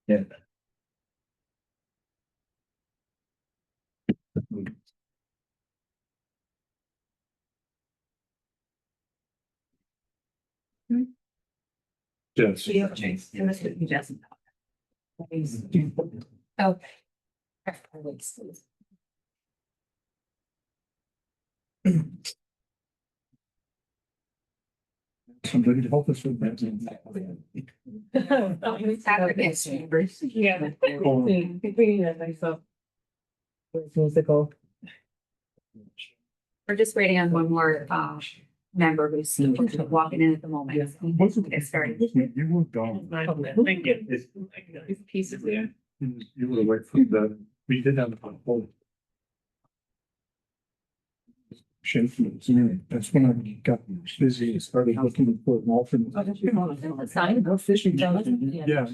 Yeah. Yes. Okay. Somebody to help us with that. Musical. We're just waiting on one more member who's still walking in at the moment. Get started. You were gone. Pieces there. You were away from the, we did have a whole. That's when I got busy and started looking for an alternate. Yeah.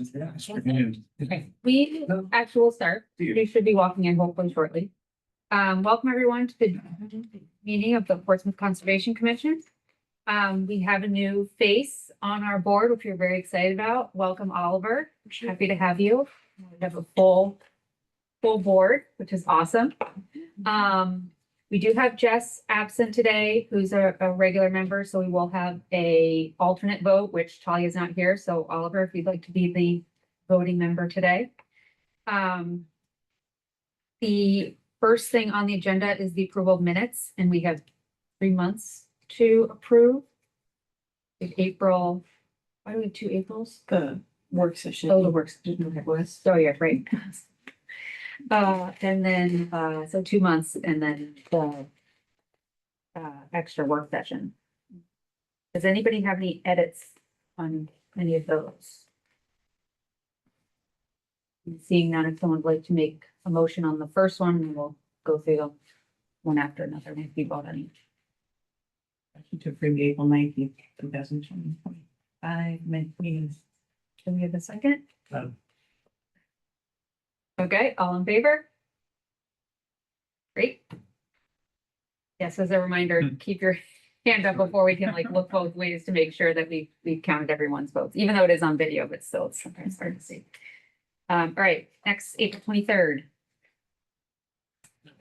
Okay, we actually will start. We should be walking in hopefully shortly. Welcome everyone to the meeting of the Portsmouth Conservation Commission. We have a new face on our board, which we're very excited about. Welcome, Oliver. Happy to have you. We have a full board, which is awesome. We do have Jess absent today, who's a regular member, so we will have a alternate vote, which Talia is not here. So Oliver, if you'd like to be the voting member today. The first thing on the agenda is the approval of minutes, and we have 3 months to approve. In April, why do we have 2 Aprils? The work session. Oh, the work session was, oh, yeah, right. And then, so 2 months and then the extra work session. Does anybody have any edits on any of those? Seeing none, if someone would like to make a motion on the first one, and we'll go through them one after another, if you vote on each. To approve the April 19th, 2025 meetings. Can we have a second? Um. Okay, all in favor? Great. Yes, as a reminder, keep your hand up before we can like look both ways to make sure that we counted everyone's votes, even though it is on video, but still it's sometimes hard to see. All right, next, April 23rd.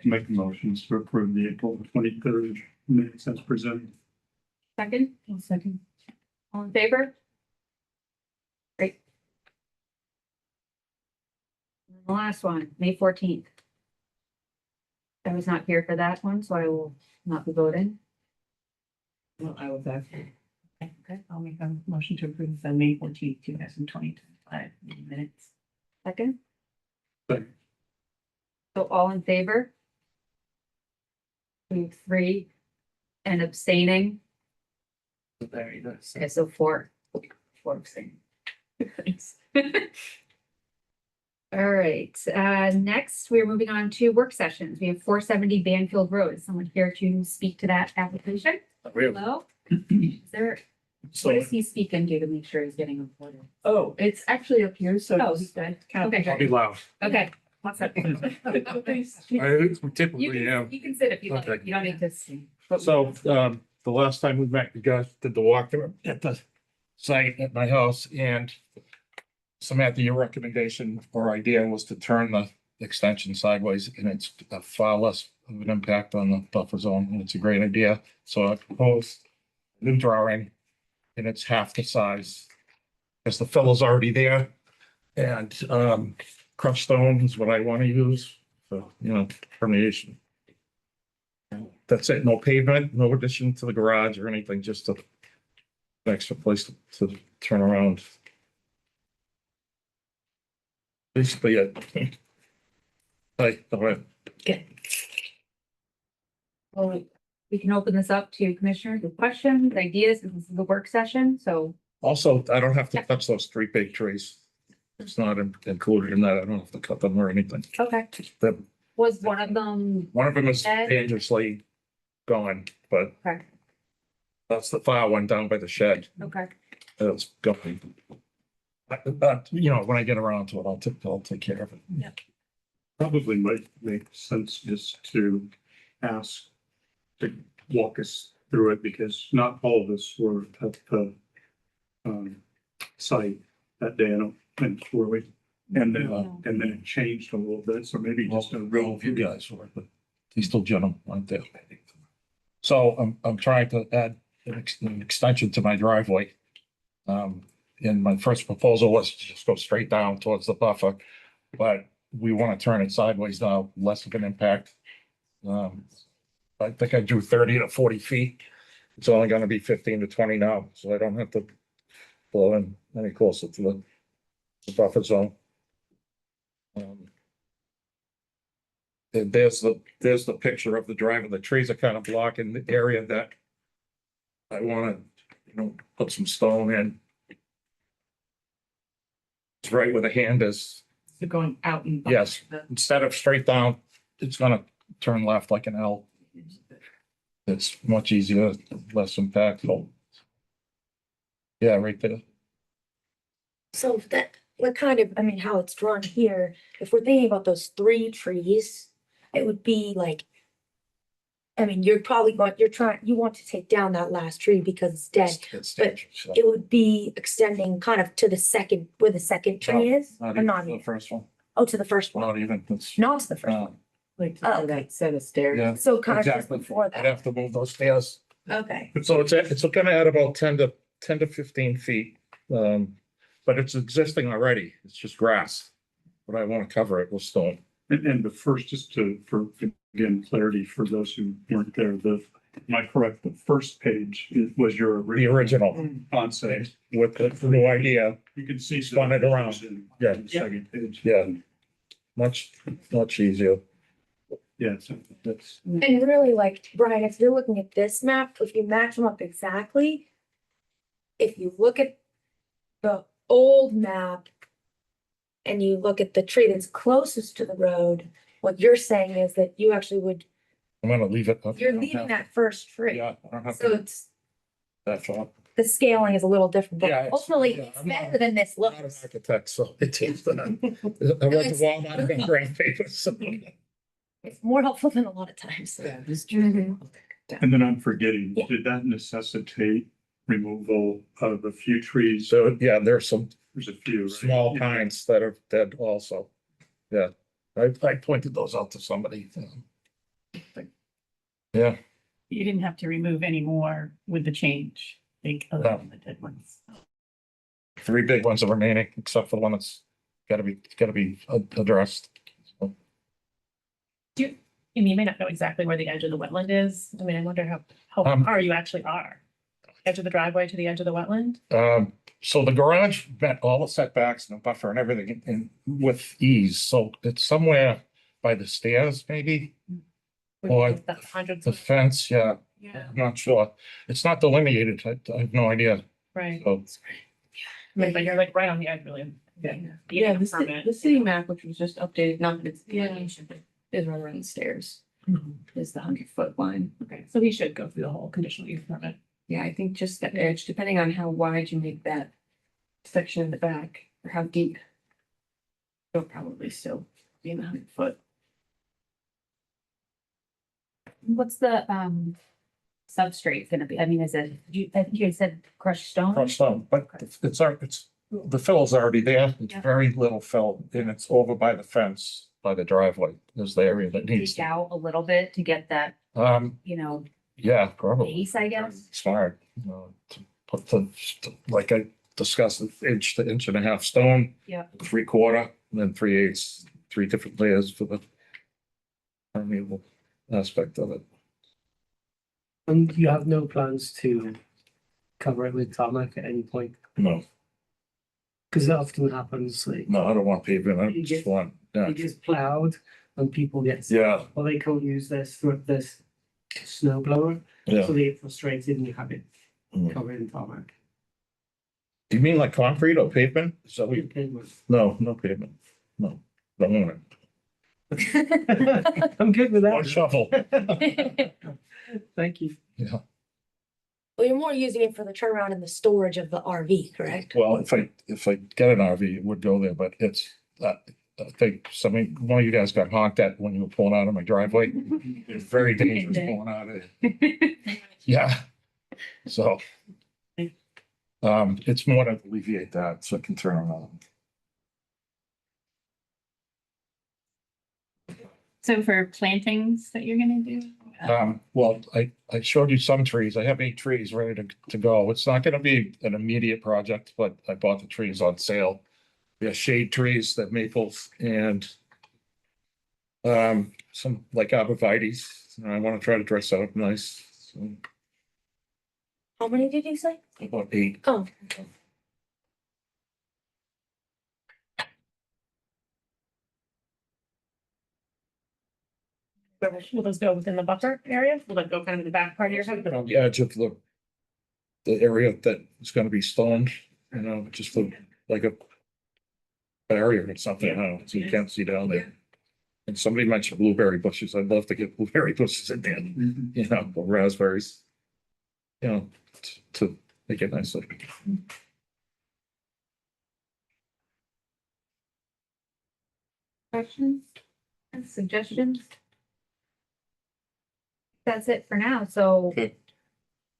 Make motions to approve the April 23rd minutes as presented. Second? Second. All in favor? Great. And the last one, May 14th. I was not here for that one, so I will not be voting. Well, I will back. Okay. I'll make a motion to approve the May 14th, 2025 minutes. Second? Second. So all in favor? We have 3 and abstaining. Very nice. Okay, so 4 abstaining. All right, next, we're moving on to work sessions. We have 470 Banfield Road. Is someone here to speak to that application? Hello? Is there, what is he speaking to make sure he's getting recorded? Oh, it's actually up here, so. Oh, just, good. kind of- Okay. I'll be loud. Okay. What's up? You Typically, can, you can sit if you like. Okay. You don't need to. So, the last time we met, you guys did the walkthrough at the site at my house, and Samantha, your recommendation or idea was to turn the extension sideways, and it's far less of an impact on the buffer zone, and it's a great idea. So I proposed a new drawing, and it's half the size, because the fillow's already there, and crushed stone is what I want to use, so, permeation. That's it, no pavement, no addition to the garage or anything, just an extra place to turn around. Basically it. Hi, all right. Well, we can open this up to commissioners with questions, ideas. This is the work session, so. Also, I don't have to touch those 3 big trees. It's not included in that. I don't have to cut them or anything. Okay. The, Was one of them, one of them is Ed? dangerously gone, but okay, that's the file one down by the shed. okay, It's going. But, when I get around to it, I'll take care of it. Yeah. Probably might make sense just to ask to walk us through it because not all of us were at the site that day. I don't think were we? And then it changed a little bit. So maybe just a real Well, you guys were, but these two gentlemen aren't there. So I'm trying to add an extension to my driveway. And my first proposal was to just go straight down towards the buffer, but we want to turn it sideways now, less of an impact. I think I drew 30 to 40 feet. It's only gonna be 15 to 20 now, so I don't have to blow in any closer to the buffer zone. And there's the picture of the driver. The trees are kind of blocking the area that I wanna, put some stone in. It's right where the hand is. So going out and. Yes. Instead of straight down, it's gonna turn left like an L. It's much easier, less impactful. Yeah, right there. So that, what kind of, I mean, how it's drawn here, if we're thinking about those 3 trees, it would be like. I mean, you're you want to take down that last tree because it's dead. It's but dangerous, so. It would be extending kind of to the second, where the second tree is, Not or even not the even, first one, oh, to the first one, not even, it's, not to the first uh, one, Like Oh. that set of stairs. yeah, so kind of just exactly. before I'd that, have to move those stairs. okay. So it's gonna add about 10 to 15 feet. But it's existing already. It's just grass. But I want to cover it with stone. And the first, just for again, clarity for those who weren't there, am I correct? The first page was your The original concept. with the new idea. You can see. Spun it around. Yeah. The second page. Yeah. Much easier. Yeah, so that's, And really, like, Brian, if you're looking at this map, if you match them up exactly, if you look at the old map and you look at the tree that's closest to the road, what you're saying is that you actually would, I'm gonna leave it. you're leaving that first tree. Yeah, I don't have So to, it's, that's all. the scaling is a little different, Yeah, but it's- ultimately, yeah, it's I'm not- better than this I'm not an looks. architect, so it takes the, I went to it's- Walmart and got graph paper, so. It's more helpful than a lot of times. Yeah, this Mhm. and then I'm forgetting, Yeah. did that necessitate removal of a few trees? So, yeah, there's some There's a few, right? small Yeah. pines that are dead also. Yeah, I pointed those out to somebody. Yeah, You didn't have to remove any more with the change, like, other No. than the dead ones. 3 big ones are remaining, except for the one that's gotta be addressed. So, And you may not know exactly where the edge of the wetland is. I mean, I wonder how Um, far you actually are. Edge of the driveway to the edge of the wetland? So the garage met all the setbacks and the buffer and everything in with ease, so it's somewhere by the stairs, maybe, Or With the hundreds the of, fence, yeah, yeah, I'm not sure. It's not delineated, I have no idea, right. so. I mean, but you're like right on the edge, really. Yeah. You Yeah, need a the permit. city map, which was just updated, not that it's. Yeah. delineation, but is right around the stairs, Mhm. is the 100-foot line. Okay, so he should go through the whole conditional use permit. Yeah, I think just the edge, depending on how wide you make that section in the back, or how deep. It'll probably still be in the 100-foot. What's the substrate gonna be? I mean, is it, I think you said crushed stone? Crushed stone, but the fill's already there, it's Yeah. very little fill, and it's over by the fence, by the driveway, is the area that needs. Dig out a little bit to get that, Yeah, probably. base, I guess. Smart, to put like I discussed, an inch to inch and a half stone. Yeah. 3/4, and then 3/8, 3 different layers for the permeable aspect of it. And you have no plans to cover it with tarmac at any point? No, Because that often happens, like, no, I don't want pavement, I You just get- want, yeah, it gets plowed and people get, yeah, or they can't use this snow blower, yeah. so they get frustrated and you have it Mm. covered in tarmac. Do you mean like concrete or pavement? Is that what you, Pavement. no, no pavement, no, don't want I'm good with it. One that. shovel, Thank you. yeah. Well, you're more using it for the turnaround and the storage of the RV, correct? Well, if I get an RV, it would go there, but it's, I think one of you guys got honked at when you were pulling out of my driveway. It's very dangerous pulling out of it. Yeah. So. It's more to alleviate that, so I can turn around. So for plantings that you're gonna do? Well, I showed you some trees. I have 8 trees ready to go. It's not gonna be an immediate project, but I bought the trees on sale. We have shade trees, that maples and some like arborvitaes. I want to try to dress it up nice. So How many did you say? about 8. Oh. Will those go within the buffer area? Will that go kind of in the back part of your house? On the edge of the area that is gonna be stoned, just for like a barrier or something, I don't know, so you can't see down there. And somebody mentioned blueberry bushes. I'd love to get blueberry bushes in there, or raspberries. To make it nice. Questions and suggestions? That's it for now, so Okay.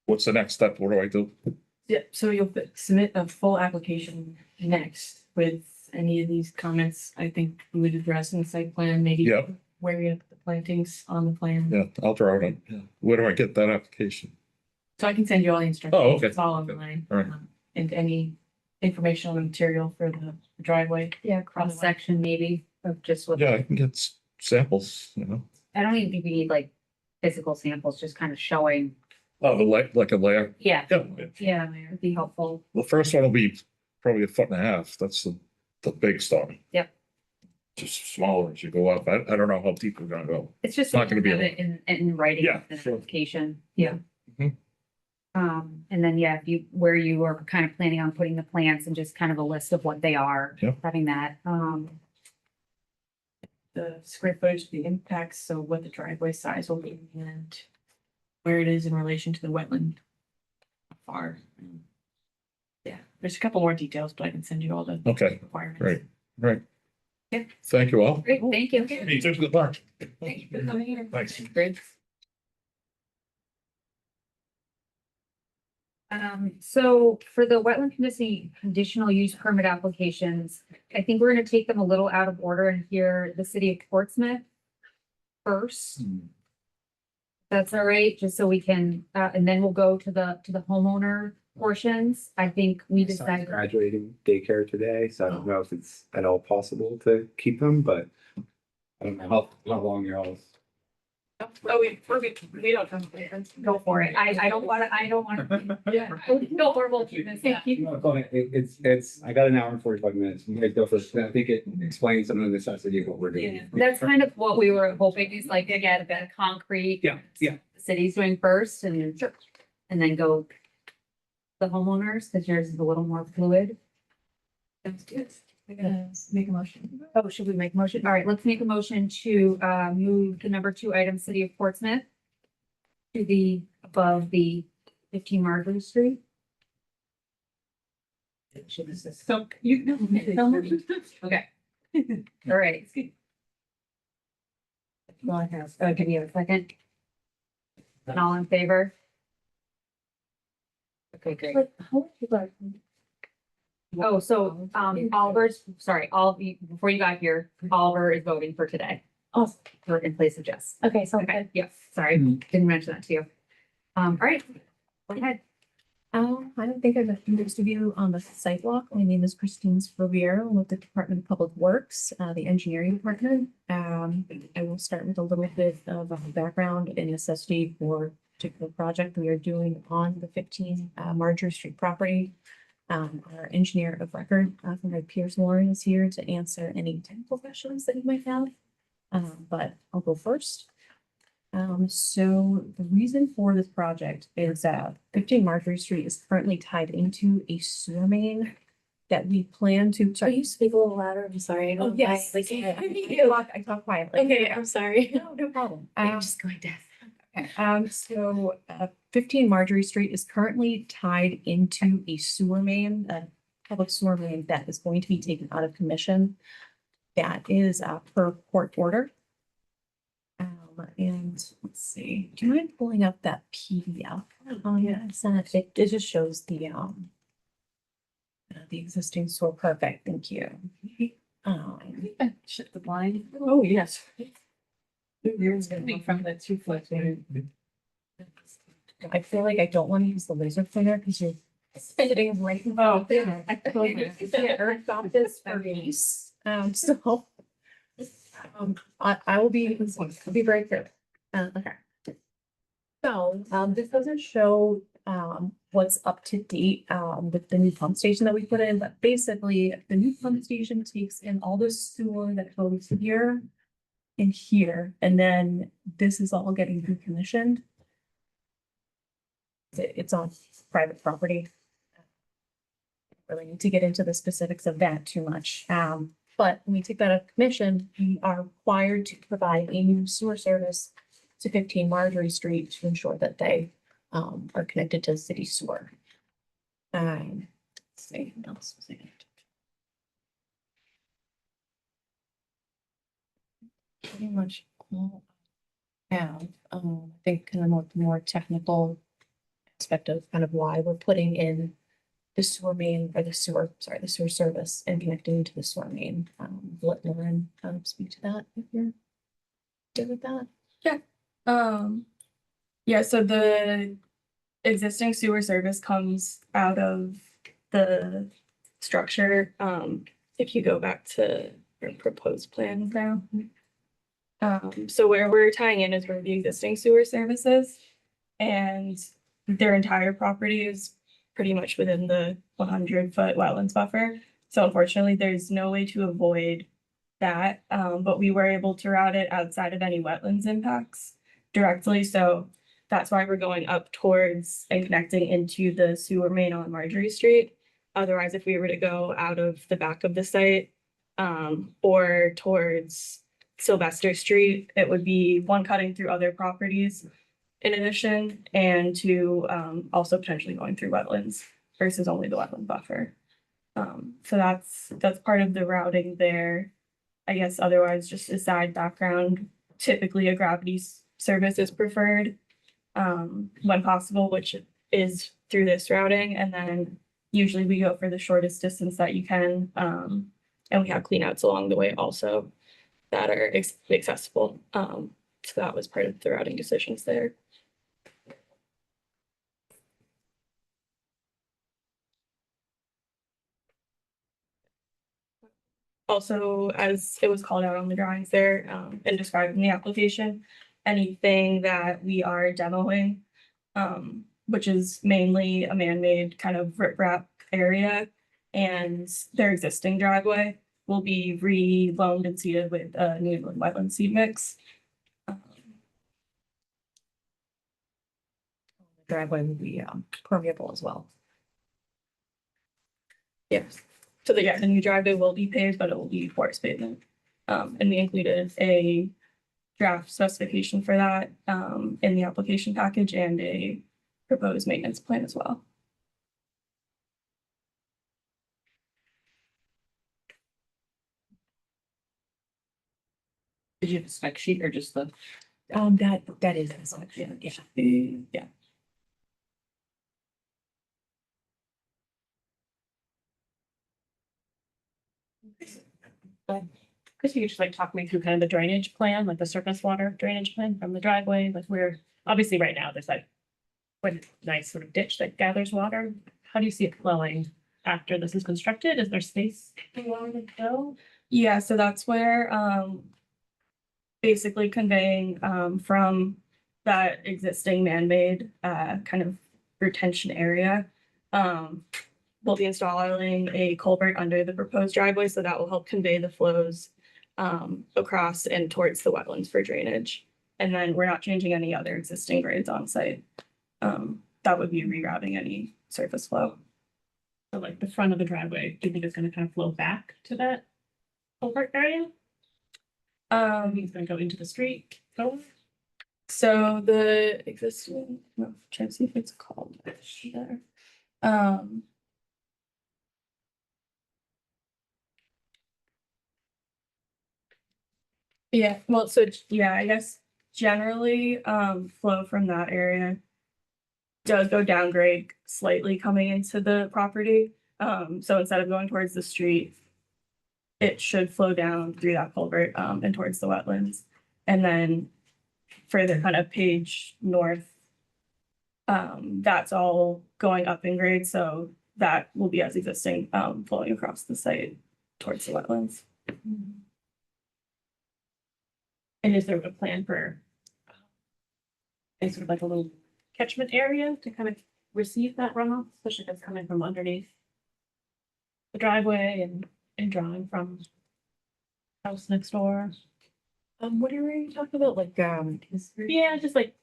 What's the next step? What do I do? Yeah, so you'll submit a full application next with any of these comments. I think we would address in the site plan, maybe Yeah. where you're gonna put the plantings on the plan. Yeah, I'll draw it on. Yeah. Where do I get that application? So I can send you all the instructions. Oh, okay. It's all Okay. online. All right. And any information on the material for the driveway. yeah, cross section maybe of just what, Yeah, I can get samples, I don't even think we need like physical samples, just kind of showing. Oh, like a layer. Yeah, Yeah. yeah, it'd be helpful. The first one will be probably 1.5 feet. That's the big stone. Yep. Just smaller as you go up. I don't know how deep we're gonna go. It's just Not gonna be have a it in writing, Yeah, in the sure. application, yeah. Mhm. And then, yeah, if you, where you are kind of planning on putting the plants and just kind of a list of what they are. Yep. Having that, The square footage, the impacts, so what the driveway size will be and where it is in relation to the wetland. How far. Yeah, there's a couple more details, but I can send you all the Okay, requirements. great. Yeah. Thank you all. great, thank you. Hey, thanks for the lunch. Thank you for coming in. Thanks. Great. So for the wetland conditional use permit applications, I think we're gonna take them a little out of order and hear the city of Portsmouth first. That's all right, just so we can, and then we'll go to the homeowner portions. I think we My son's decided. graduating daycare today, so I don't know if it's at all possible to keep them, but I don't know how long y'all's. Oh, we don't have plans. Go for it. I don't wanna. Yeah. No horrible treatment. Thank you. No, it's, I got an hour and 45 minutes. You guys go first. I think it explains some of the necessity of what we're doing. That's kind of what we were hoping is like to get a bit of concrete. Yeah, yeah. The city's doing first and then go the homeowners, because yours is a little more fluid. Sounds good. We're gonna make a motion. Oh, should we make a motion? All right, let's make a motion to move the number 2 item, City of Portsmouth to the above the 15 Margaret Street. So you. Okay. All right. Go ahead. Give me a second. And all in favor? Okay, great. Like, how many people are? Oh, so, Oliver's, sorry, before you got here, Oliver is voting for today. Awesome. For in place of Jess. Okay, so Okay, yes, sorry, didn't mention that to you. All right, go ahead. I don't think I've met most of you on the sidewalk. My name is Christine Sproviero. I'm with the Department of Public Works, the engineering department. I will start with a little bit of a background and necessity for a particular project we are doing on the 15 Marjorie Street property. Our engineer of record, from Piers Lauren, is here to answer any technical questions that you might have. But I'll go first. So the reason for this project is 15 Marjorie Street is currently tied into a sewer main that we plan to. Can you speak a little louder? I'm sorry. I Oh, don't- yes. Like, I talk quietly. okay, I'm sorry. No problem. I'm just going deaf. Okay, so 15 Marjorie Street is currently tied into a sewer main, a public sewer main that is going to be taken out of commission. that is per court order. And let's see, do you mind pulling up that PDF? Oh, yeah, I sent it. It just shows the existing store. Perfect, thank you. Shut the blind. Oh, yes. Yours gonna be from the 2 foot. I feel like I don't want to use the laser pointer because you're sitting right. Oh, I feel like I earned off this for use. So. I will be, I'll be very clear. Okay. So, this doesn't show, what's up to date, with the new pump station that we put in, but basically the new pump station takes in all the sewer that goes here and here, and then this is all getting decommissioned. It's on private property. Really need to get into the specifics of that too much. But when we take that out of commission, we are required to provide a new sewer service to 15 Marjorie Street to ensure that they are connected to city sewer. Let's see, what else was it? Pretty much all I have, I think kind of more technical aspect of kind of why we're putting in the sewer main or the sewer service and connecting to the sewer main. Let Lauren speak to that if you're good with that. Yeah, so the existing sewer service comes out of the structure. If you go back to your proposed plan now. So where we're tying in is where the existing sewer service is. And their entire property is pretty much within the 100-foot wetlands buffer. So unfortunately, there's no way to avoid that. But we were able to route it outside of any wetlands impacts directly. So that's why we're going up towards and connecting into the sewer main on Marjorie Street. Otherwise, if we were to go out of the back of the site, or towards Sylvester Street, it would be one cutting through other properties in addition, and two, also potentially going through wetlands versus only the wetland buffer. So that's part of the routing there. I guess otherwise, just a side background, typically a gravity service is preferred when possible, which is through this routing. And then usually we go for the shortest distance that you can. And we have cleanouts along the way also that are accessible. So that was part of the routing decisions there. Also, as it was called out on the drawings there, and described in the application, anything that we are demoing, which is mainly a man-made kind of riprap area, and their existing driveway will be re-loamed and seeded with a New England wetland seed mix. Driveway will be permeable as well. Yes, so the new driveway will be paved, but it will be forest pavement. And we included a draft specification for that in the application package and a proposed maintenance plan as well. Did you have a spec sheet or just the? That is a section, yeah. Yeah. Chris, you could just like talk me through kind of the drainage plan, like the surface water drainage plan from the driveway, like where, obviously right now there's like one nice sort of ditch that gathers water. How do you see it flowing after this is constructed? Is there space for water to go? Yeah, so that's where basically conveying from that existing man-made kind of retention area. We'll be installing a culvert under the proposed driveway, so that will help convey the flows across and towards the wetlands for drainage. And then we're not changing any other existing grades on site. That would be rerouting any surface flow. So like the front of the driveway, do you think it's gonna kind of flow back to that culvert area? It's gonna go into the street, go? So the existing, no, trying to see if it's called there. Yeah, well, so yeah, I guess generally, flow from that area does go downgrade slightly coming into the property. So instead of going towards the street, it should flow down through that culvert, and towards the wetlands. And then further kind of page north, that's all going up in grade, so that will be as existing, flowing across the site towards the wetlands. And is there a plan for a sort of like a little catchment area to kind of receive that runoff, especially if it's coming from underneath the driveway and drawing from house next door? What are you talking about? Like, Yeah, just like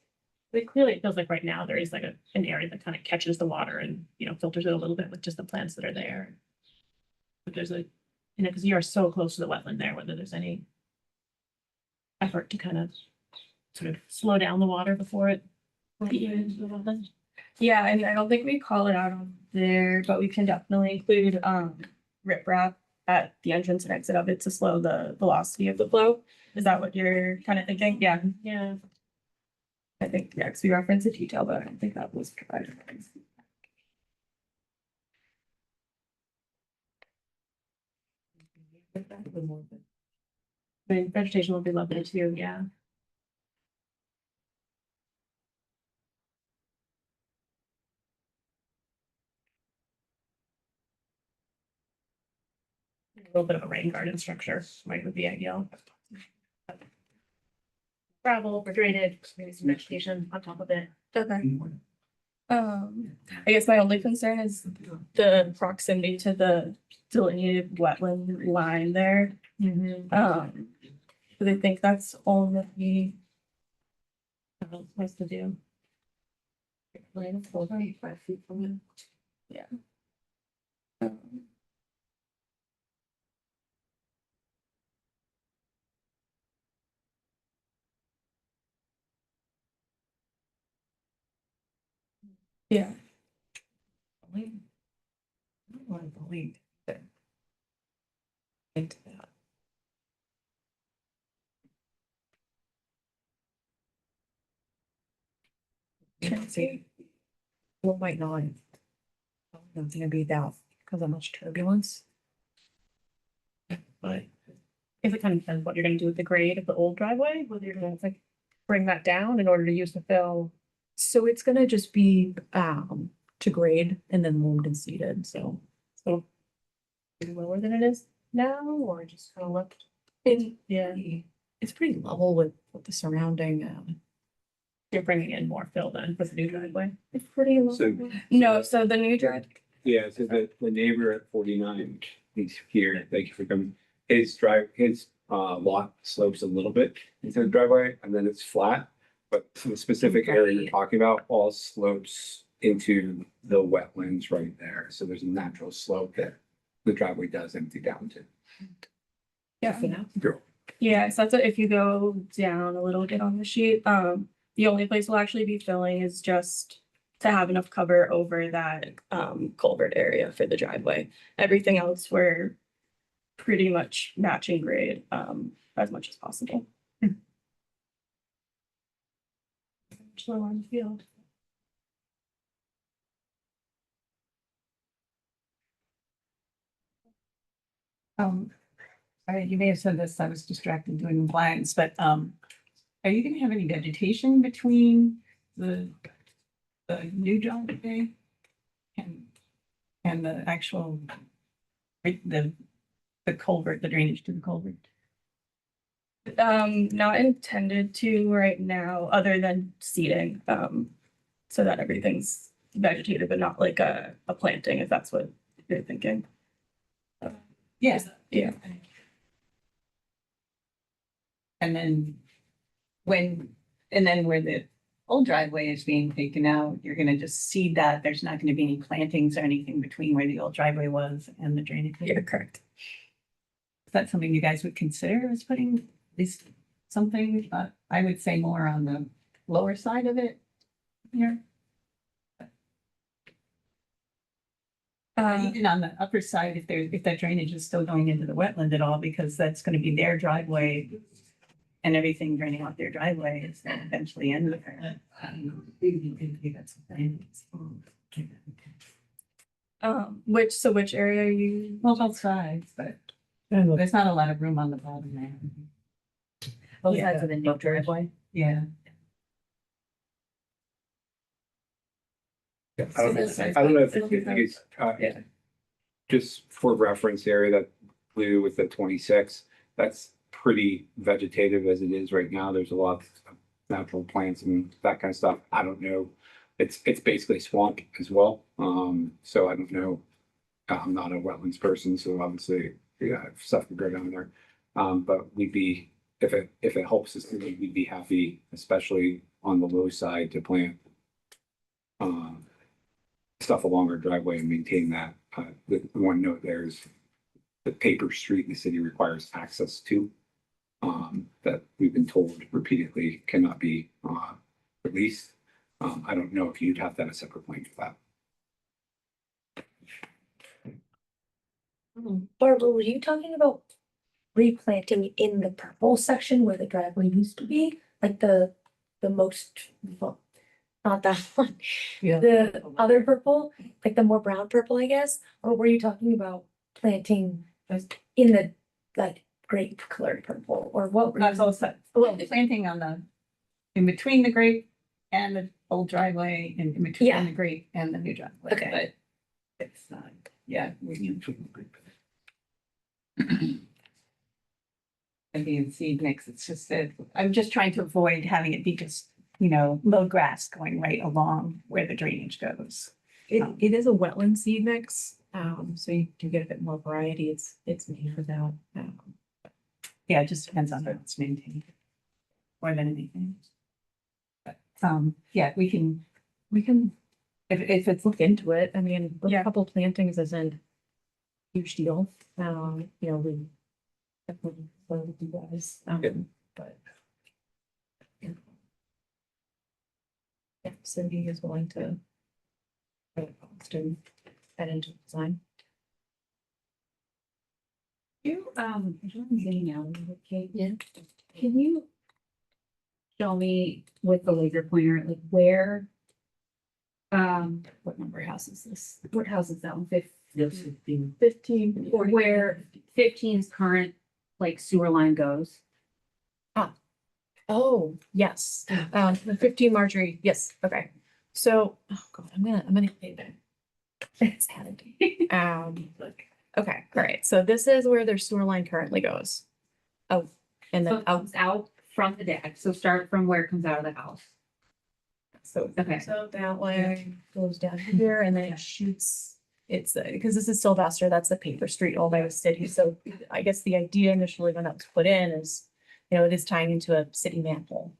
clearly it feels like right now there is like an area that kind of catches the water and, you know, filters it a little bit with just the plants that are there. But there's a, you know, because you are so close to the wetland there, whether there's any effort to kind of sort of slow down the water before it. Yeah, and I don't think we call it out on there, but we can definitely include riprap at the entrance and exit of it to slow the velocity of the flow. Is that what you're kind of thinking? Yeah, Yeah. I think, yeah, because we referenced the detail, but I don't think that was provided. I mean, vegetation would be lovely too, yeah. A little bit of a rain garden structure would be ideal. Gravel for drainage, maybe some vegetation on top of it. Okay. I guess my only concern is the proximity to the delineated wetland line there. But I think that's only, What else supposed to do? yeah. Um, Yeah, well, might not. It's gonna be that because of much turbulence. But if it kind of depends what you're gonna do with the grade of the old driveway, whether you're gonna like bring that down in order to use the fill. So it's gonna just be, to grade and then loamed and seeded, so. So maybe lower than it is now, or just kind of look, It's, yeah, it's pretty level with the surrounding, you're bringing in more fill then for the new driveway. it's pretty So- level. no, so the new drive, Yeah, so the neighbor at 49, he's here, thank you for coming. His lot slopes a little bit into the driveway and then it's flat. But the specific area you're talking about all slopes into the wetlands right there. So there's a natural slope that the driveway does empty down to. yeah. Girl. Yeah, so that's if you go down a little bit on the sheet, the only place we'll actually be filling is just to have enough cover over that culvert area for the driveway. Everything else we're pretty much matching grade as much as possible. Slow on the field. Sorry, you may have said this, I was distracted doing the blinds, but, are you gonna have any vegetation between the new driveway and the actual, the culvert, the drainage to the culvert? Not intended to right now, other than seeding, so that everything's vegetated, but not like a planting, if that's what you're thinking. Yes. Yeah. And then where the old driveway is being taken out, you're gonna just seed that, there's not gonna be any plantings or anything between where the old driveway was and the drainage. Yeah, correct. Is that something you guys would consider as putting at least something, I would say more on the lower side of it here? Even on the upper side, if that drainage is still going into the wetland at all, because that's gonna be their driveway. and everything draining off their driveway is gonna eventually end there. Which area are you? Well, both sides, but there's not a lot of room on the bottom there. Both Yeah. sides of the new driveway. Yeah. Yeah, I don't know if it's, Yeah. just for reference area, that blue with the 26, that's pretty vegetative as it is right now. There's a lot of natural plants and that kind of stuff. I don't know. It's basically swamp as well. So I don't know. I'm not a wetlands person, so obviously, yeah, stuff could go down there. But we'd be, if it helps us, we'd be happy, especially on the low side, to plant stuff along our driveway and maintain that. The one note there is the paper street the city requires access to, that we've been told repeatedly cannot be released. I don't know if you'd have to have a separate plan for that. Barbara, were you talking about replanting in the purple section where the driveway used to be? Like the most, well, not that one. Yeah. The other purple, like the more brown purple, I guess? Or were you talking about planting in the like grape colored purple or what? were you- That's also, well, planting on the, in between the grape and the old driveway and in between Yeah. the grape and the new driveway. Okay. But it's not, yeah. Maybe seed mix, it's just that, I'm just trying to avoid having it be just, low grass going right along where the drainage goes. It is a wetland seed mix, so you do get a bit more variety. It's made for that. Yeah, it just depends on how it's maintained. More than anything. But, yeah, we can, if it's, Look into it. I mean, a Yeah. couple plantings isn't a huge deal. We definitely work with you guys, but. Yeah, Cindy is willing to. Add into design. I'm zooming out, okay, yeah. Can you show me with the laser pointer, like where? What number house is this? What house is that one? 15, or where 15's current like sewer line goes? Oh, yes. The 15 Marjorie, yes, okay. So, oh god, I'm gonna get it. It's handy. Okay, all right. So this is where their sewer line currently goes. Oh, and So then it out. comes out from the deck, so start from where it comes out of the house. So, Okay. so that way goes down here and then it shoots. It's because this is Sylvester, that's the paper street owned by the city. So I guess the idea initially when that was put in is, it is tying into a city manhole.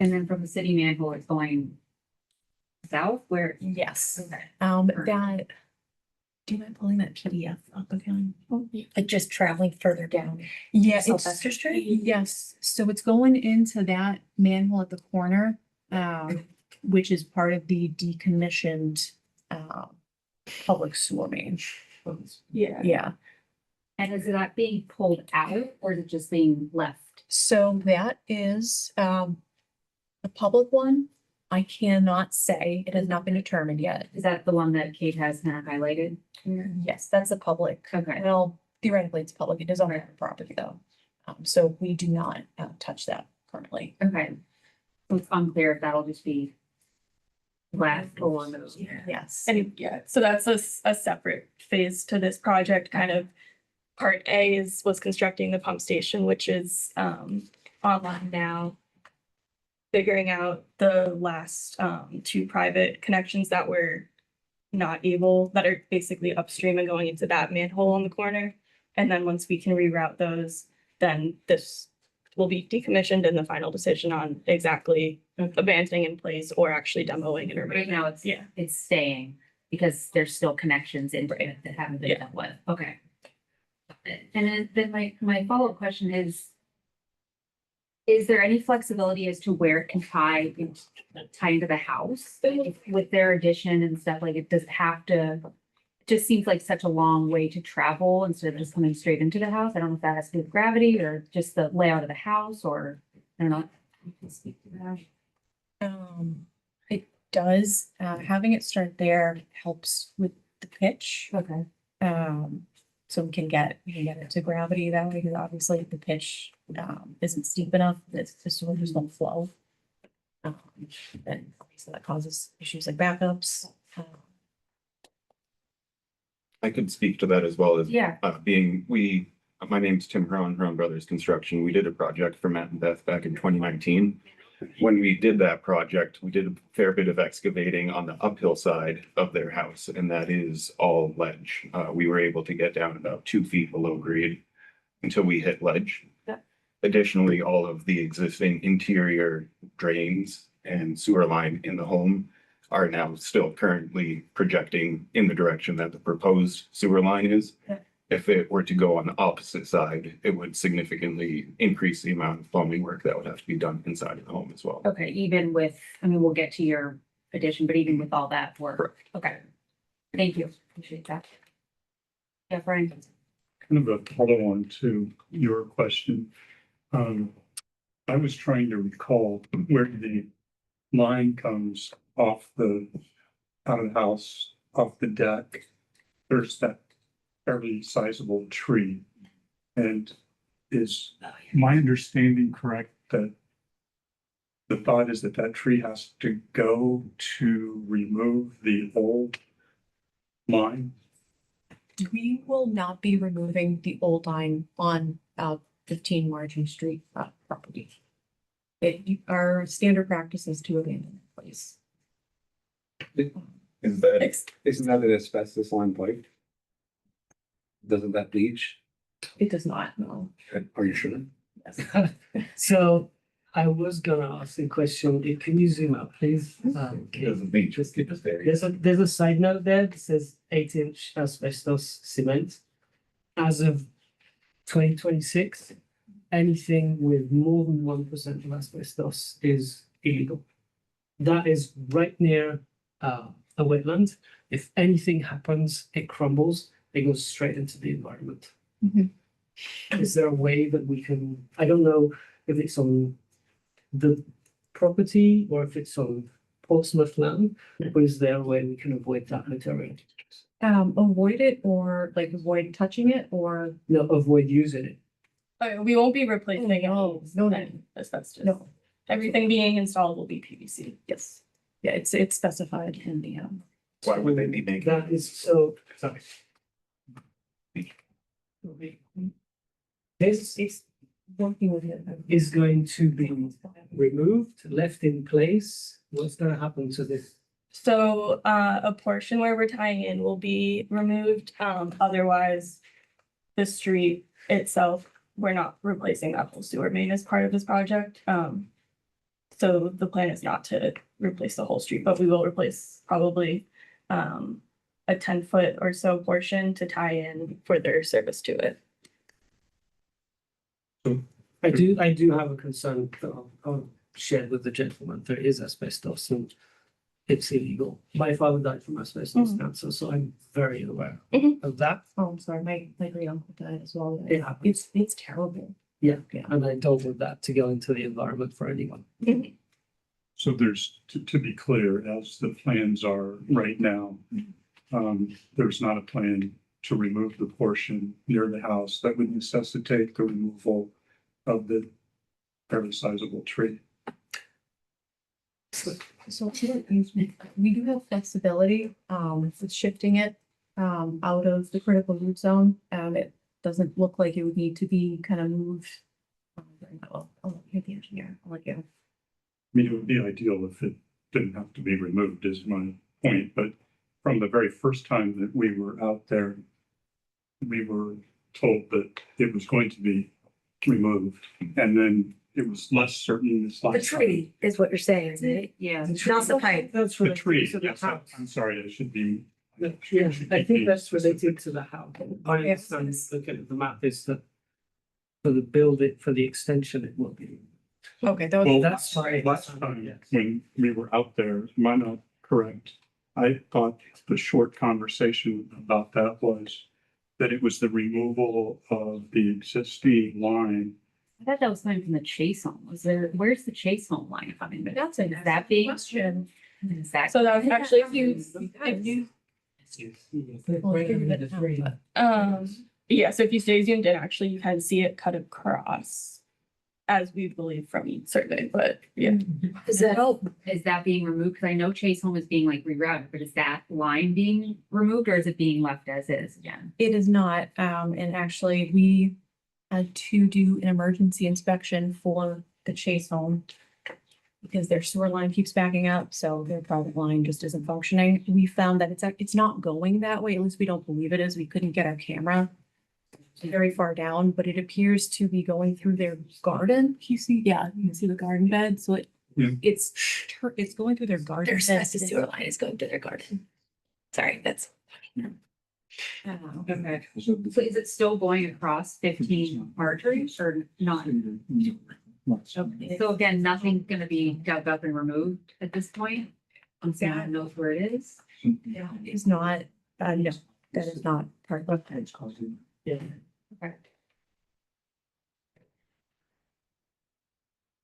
And then from the city manhole, it's going south where? Yes. Okay. That. Do you mind pulling that PDF up again? Like just traveling further down. Yeah, it's, Sylvester Street? yes, so it's going into that manhole at the corner, which is part of the decommissioned, public sewer main. Yeah. Yeah, And is that being pulled out or is it just being left? so that is, the public one. I cannot say, it has not been determined yet. Is that the one that Kate has kind of highlighted? Yes, that's the public. Okay. Well, theoretically, it's public, it is on our property though. So we do not, touch that currently. Okay. So it's unclear if that'll just be left or moved. Yes. And yeah, so that's a separate phase to this project, kind of. Part A was constructing the pump station, which is online now. Figuring out the last two private connections that were not able, that are basically upstream and going into that manhole on the corner. And then once we can reroute those, then this will be decommissioned and the final decision on exactly abandoning in place or actually demoing and Right removing. now, it's, Yeah. it's staying because there's still connections into it that haven't been Yeah. dealt with. Okay. And then my follow-up question is there any flexibility as to where it can tie into the house? Like, with their addition and stuff, like it does have to just seems like such a long way to travel instead of just coming straight into the house. I don't know if that has to do with gravity or just the layout of the house, or I don't know. You can speak to that. It does, having it start there helps with the pitch. Okay. So we can get it to gravity that way, because obviously if the pitch, isn't steep enough, this sort just won't flow. And so that causes issues like backups. I could speak to that as well as Yeah. my name's Tim Huron Brothers Construction. We did a project for Matt and Beth back in 2019. When we did that project, we did a fair bit of excavating on the uphill side of their house, and that is all ledge. We were able to get down about 2 feet below grade until we hit ledge. Yeah. Additionally, all of the existing interior drains and sewer line in the home are now still currently projecting in the direction that the proposed sewer line is. Yeah. If it were to go on the opposite side, it would significantly increase the amount of plumbing work that would have to be done inside of the home as well. Okay, even with, I mean, we'll get to your addition, but even with all that work. Correct. Okay. Thank you. Appreciate that. Yeah, Brian. Kind of a follow-on to your question. I was trying to recall where the line comes out of the house, off the deck. There's that fairly sizable tree. And is my understanding correct that the thought is that that tree has to go to remove the old line? We will not be removing the old line on 15 Margin Street property. Our standard practice is to abandon the place. Isn't that an asbestos line pipe? Doesn't that leach? It does not, no. Are you sure? Yes. So I was gonna ask a question. Can you zoom out, please? Okay. Doesn't leach, just get this area. There's a side note there that says 8-inch asbestos cement. As of 2026, anything with more than 1% of asbestos is illegal. That is right near a wetland. If anything happens, it crumbles, it goes straight into the environment. Mhm. Is there a way that we can, I don't know if it's on the property or if it's on Portsmouth land, but is there a way we can avoid that material? Avoid it, or like avoid touching it, or No, avoid using it. We won't be replacing any no, no. asbestos. No. Everything being installed will be PVC. Yes. Yeah, it's specified in the Why would they be making? That is so, sorry. This it's working with it. is going to be removed, left in place. What's gonna happen to this? So a portion where we're tying in will be removed. Otherwise, the street itself, we're not replacing that whole sewer main as part of this project. So the plan is not to replace the whole street, but we will replace probably a 10-foot or so portion to tie in further service to it. I do have a concern that I'll share with the gentleman. There is asbestos and it's illegal. My father died from asbestos cancer, so I'm very aware of that. Oh, I'm sorry, my great uncle died as well. It happens. It's terrible. Yeah, Yeah. and I don't want that to go into the environment for anyone. So there's, to be clear, as the plans are right now, there's not a plan to remove the portion near the house that would necessitate the removal of the fairly sizable tree. So we do have flexibility with shifting it out of the critical root zone. It doesn't look like it would need to be kind of moved. I'll hear the engineer. I'll let you. I mean, it would be ideal if it didn't have to be removed, is my point, but from the very first time that we were out there, we were told that it was going to be removed, and then it was less certain this The last time. tree is what you're saying, right? Yeah. Not the pipe. That's The related tree, to the yes, house. I'm sorry, I should be. Yeah, I think that's related to the house. I Yes. understand, looking at the map is that for the build it, for the extension, it will be. Okay, that Well, That's fine. last time, Yes. when we were out there, am I not correct? I thought the short conversation about that was that it was the removal of the existing line. I thought that was coming from the Chase home. Where's the Chase home line coming? That's Is that being? Question. Is that? So that was actually, if you, yeah, so if you stay zoomed in, actually, you can see it cut across. As we believe from survey, but yeah. Does that help? Is that being removed? Because I know Chase home is being like rerouted, but is that line being removed or is it being left as is again? It is not, and actually, we had to do an emergency inspection for the Chase home. Because their sewer line keeps backing up, so their private line just isn't functioning. We found that it's not going that way, at least we don't believe it is. We couldn't get our camera very far down, but it appears to be going through their garden. You see, yeah, you can see the garden bed, so Yeah. it's going through their garden. Their bed. asbestos sewer line is going to their garden. Sorry, that's. Oh, okay. So is it still going across 15 Marjorie or not? Okay. So again, nothing's gonna be dug up and removed at this point? Once no one knows where it is? Yeah, it's not, no, that is not part of it. Yeah. Okay.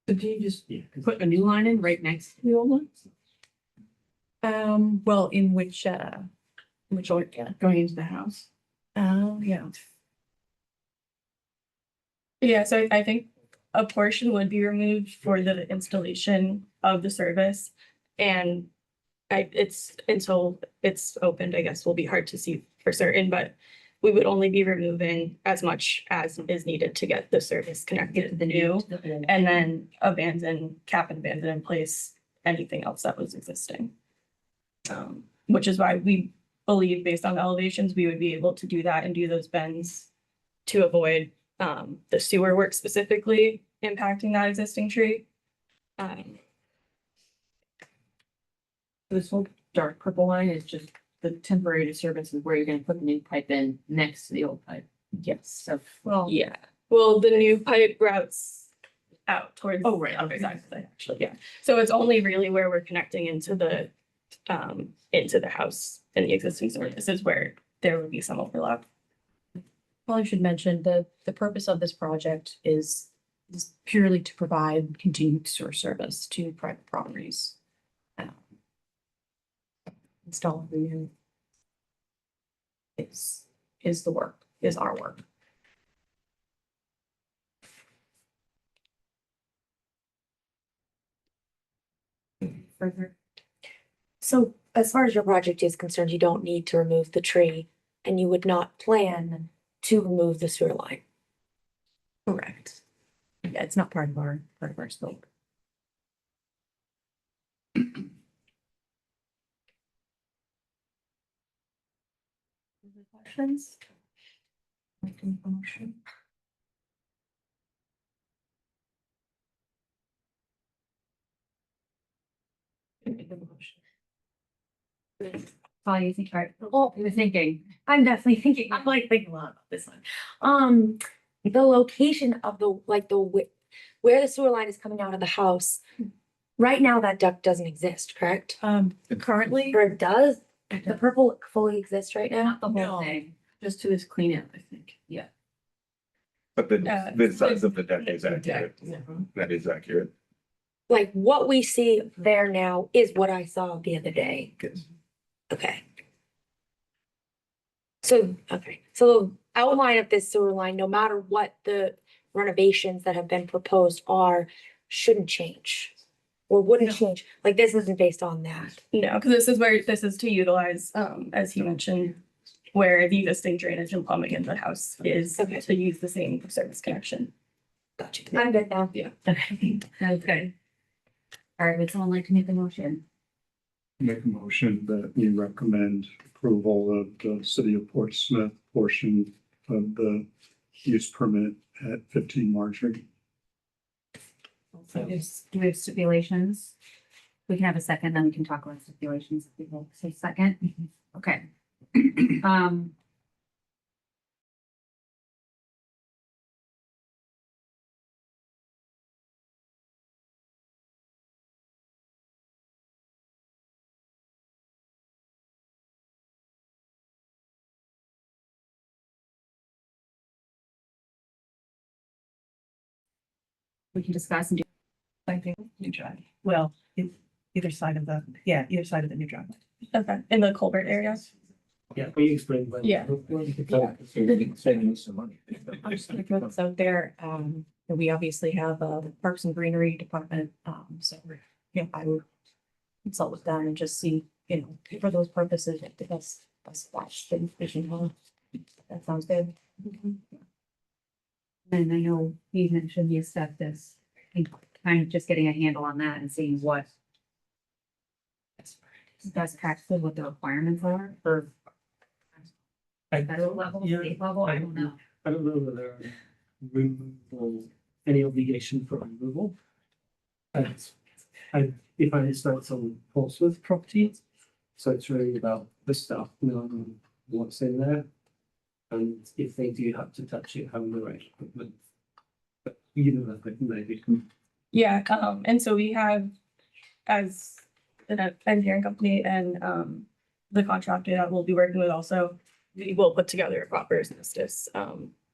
So do you just Yeah. 'cause- put a new line in right next to the old one? Well, in which order, yeah. Going into the house? Oh, yeah. Yeah, so I think a portion would be removed for the installation of the service. And it's, until it's opened, I guess will be hard to see for certain, but we would only be removing as much as is needed to get the service connected to the new. And then cap and abandon in place anything else that was existing. Which is why we believe based on the elevations, we would be able to do that and do those bends to avoid the sewer work specifically impacting that existing tree. This whole dark purple line is just the temporary disturbance of where you're gonna put the new pipe in next to the old pipe. Yes. So, Well, Yeah, well, the new pipe routes out towards. Oh, right, other okay. sides of the site, actually, yeah. So it's only really where we're connecting into the house and the existing sewer. This is where there would be some overlap. Probably should mention the purpose of this project is purely to provide continued sewer service to private properties. Installing the new is our work. further. So as far as your project is concerned, you don't need to remove the tree and you would not plan to remove the sewer line. Correct. Yeah, it's not part of our scope. Questions? Making a motion. Paul, you think, all right, Well, you were thinking, I'm definitely thinking, I'm like thinking a lot about this one. The location of where the sewer line is coming out of the house. Right now, that duct doesn't exist, correct? Currently, Or it does? The purple fully exists right now? not the whole No. thing. just to this cleanup, I think. Yeah. But the size of the deck is accurate. Yeah. That is accurate. Like what we see there now is what I saw the other day. Yes. Okay. So the outline of this sewer line, no matter what the renovations that have been proposed are, shouldn't change. Or wouldn't change, like this isn't based on that. No, because this is to utilize, as he mentioned, where the existing drainage and plumbing in the house is Okay. to use the same service connection. Gotcha. I'm good now. Yeah. Okay, okay. All right, would someone like to make a motion? Make a motion that we recommend approval of the city of Portsmouth portion of the use permit at 15 Marjorie. Do we have stipulations? We can have a second, then we can talk about stipulations if people say second. Okay. we can discuss and do. Planting new drive. Well, either side of the new driveway. Okay, in the culvert area. Yeah, will you explain? Yeah. Saving some money. So there, we obviously have a Parks and Greenery Department, so, I would consult with them and just see, for those purposes, if the best watch the vision hall. That sounds good. And I know he mentioned the asbestos, and kind of just getting a handle on that and seeing what best practices, what the requirements are for federal level, Yeah, state level, I don't know. I don't know whether removal, any obligation for removal. If I understand, it's on Portsmouth property, so it's really about the stuff, knowing what's in there. And if they do have to touch it, having the right equipment. But maybe. Yeah, and so we have, as an engineering company and the contractor that we'll be working with also, we will put together a proper asbestos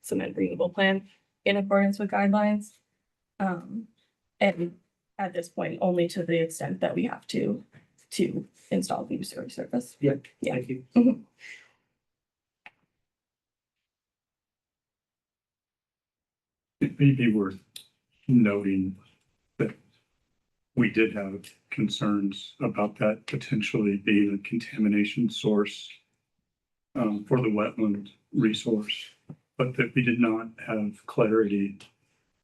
cement removal plan in accordance with guidelines. And at this point, only to the extent that we have to install new sewer service. Yeah, Yeah. thank you. It may be worth noting that we did have concerns about that potentially being a contamination source for the wetland resource, but that we did not have clarity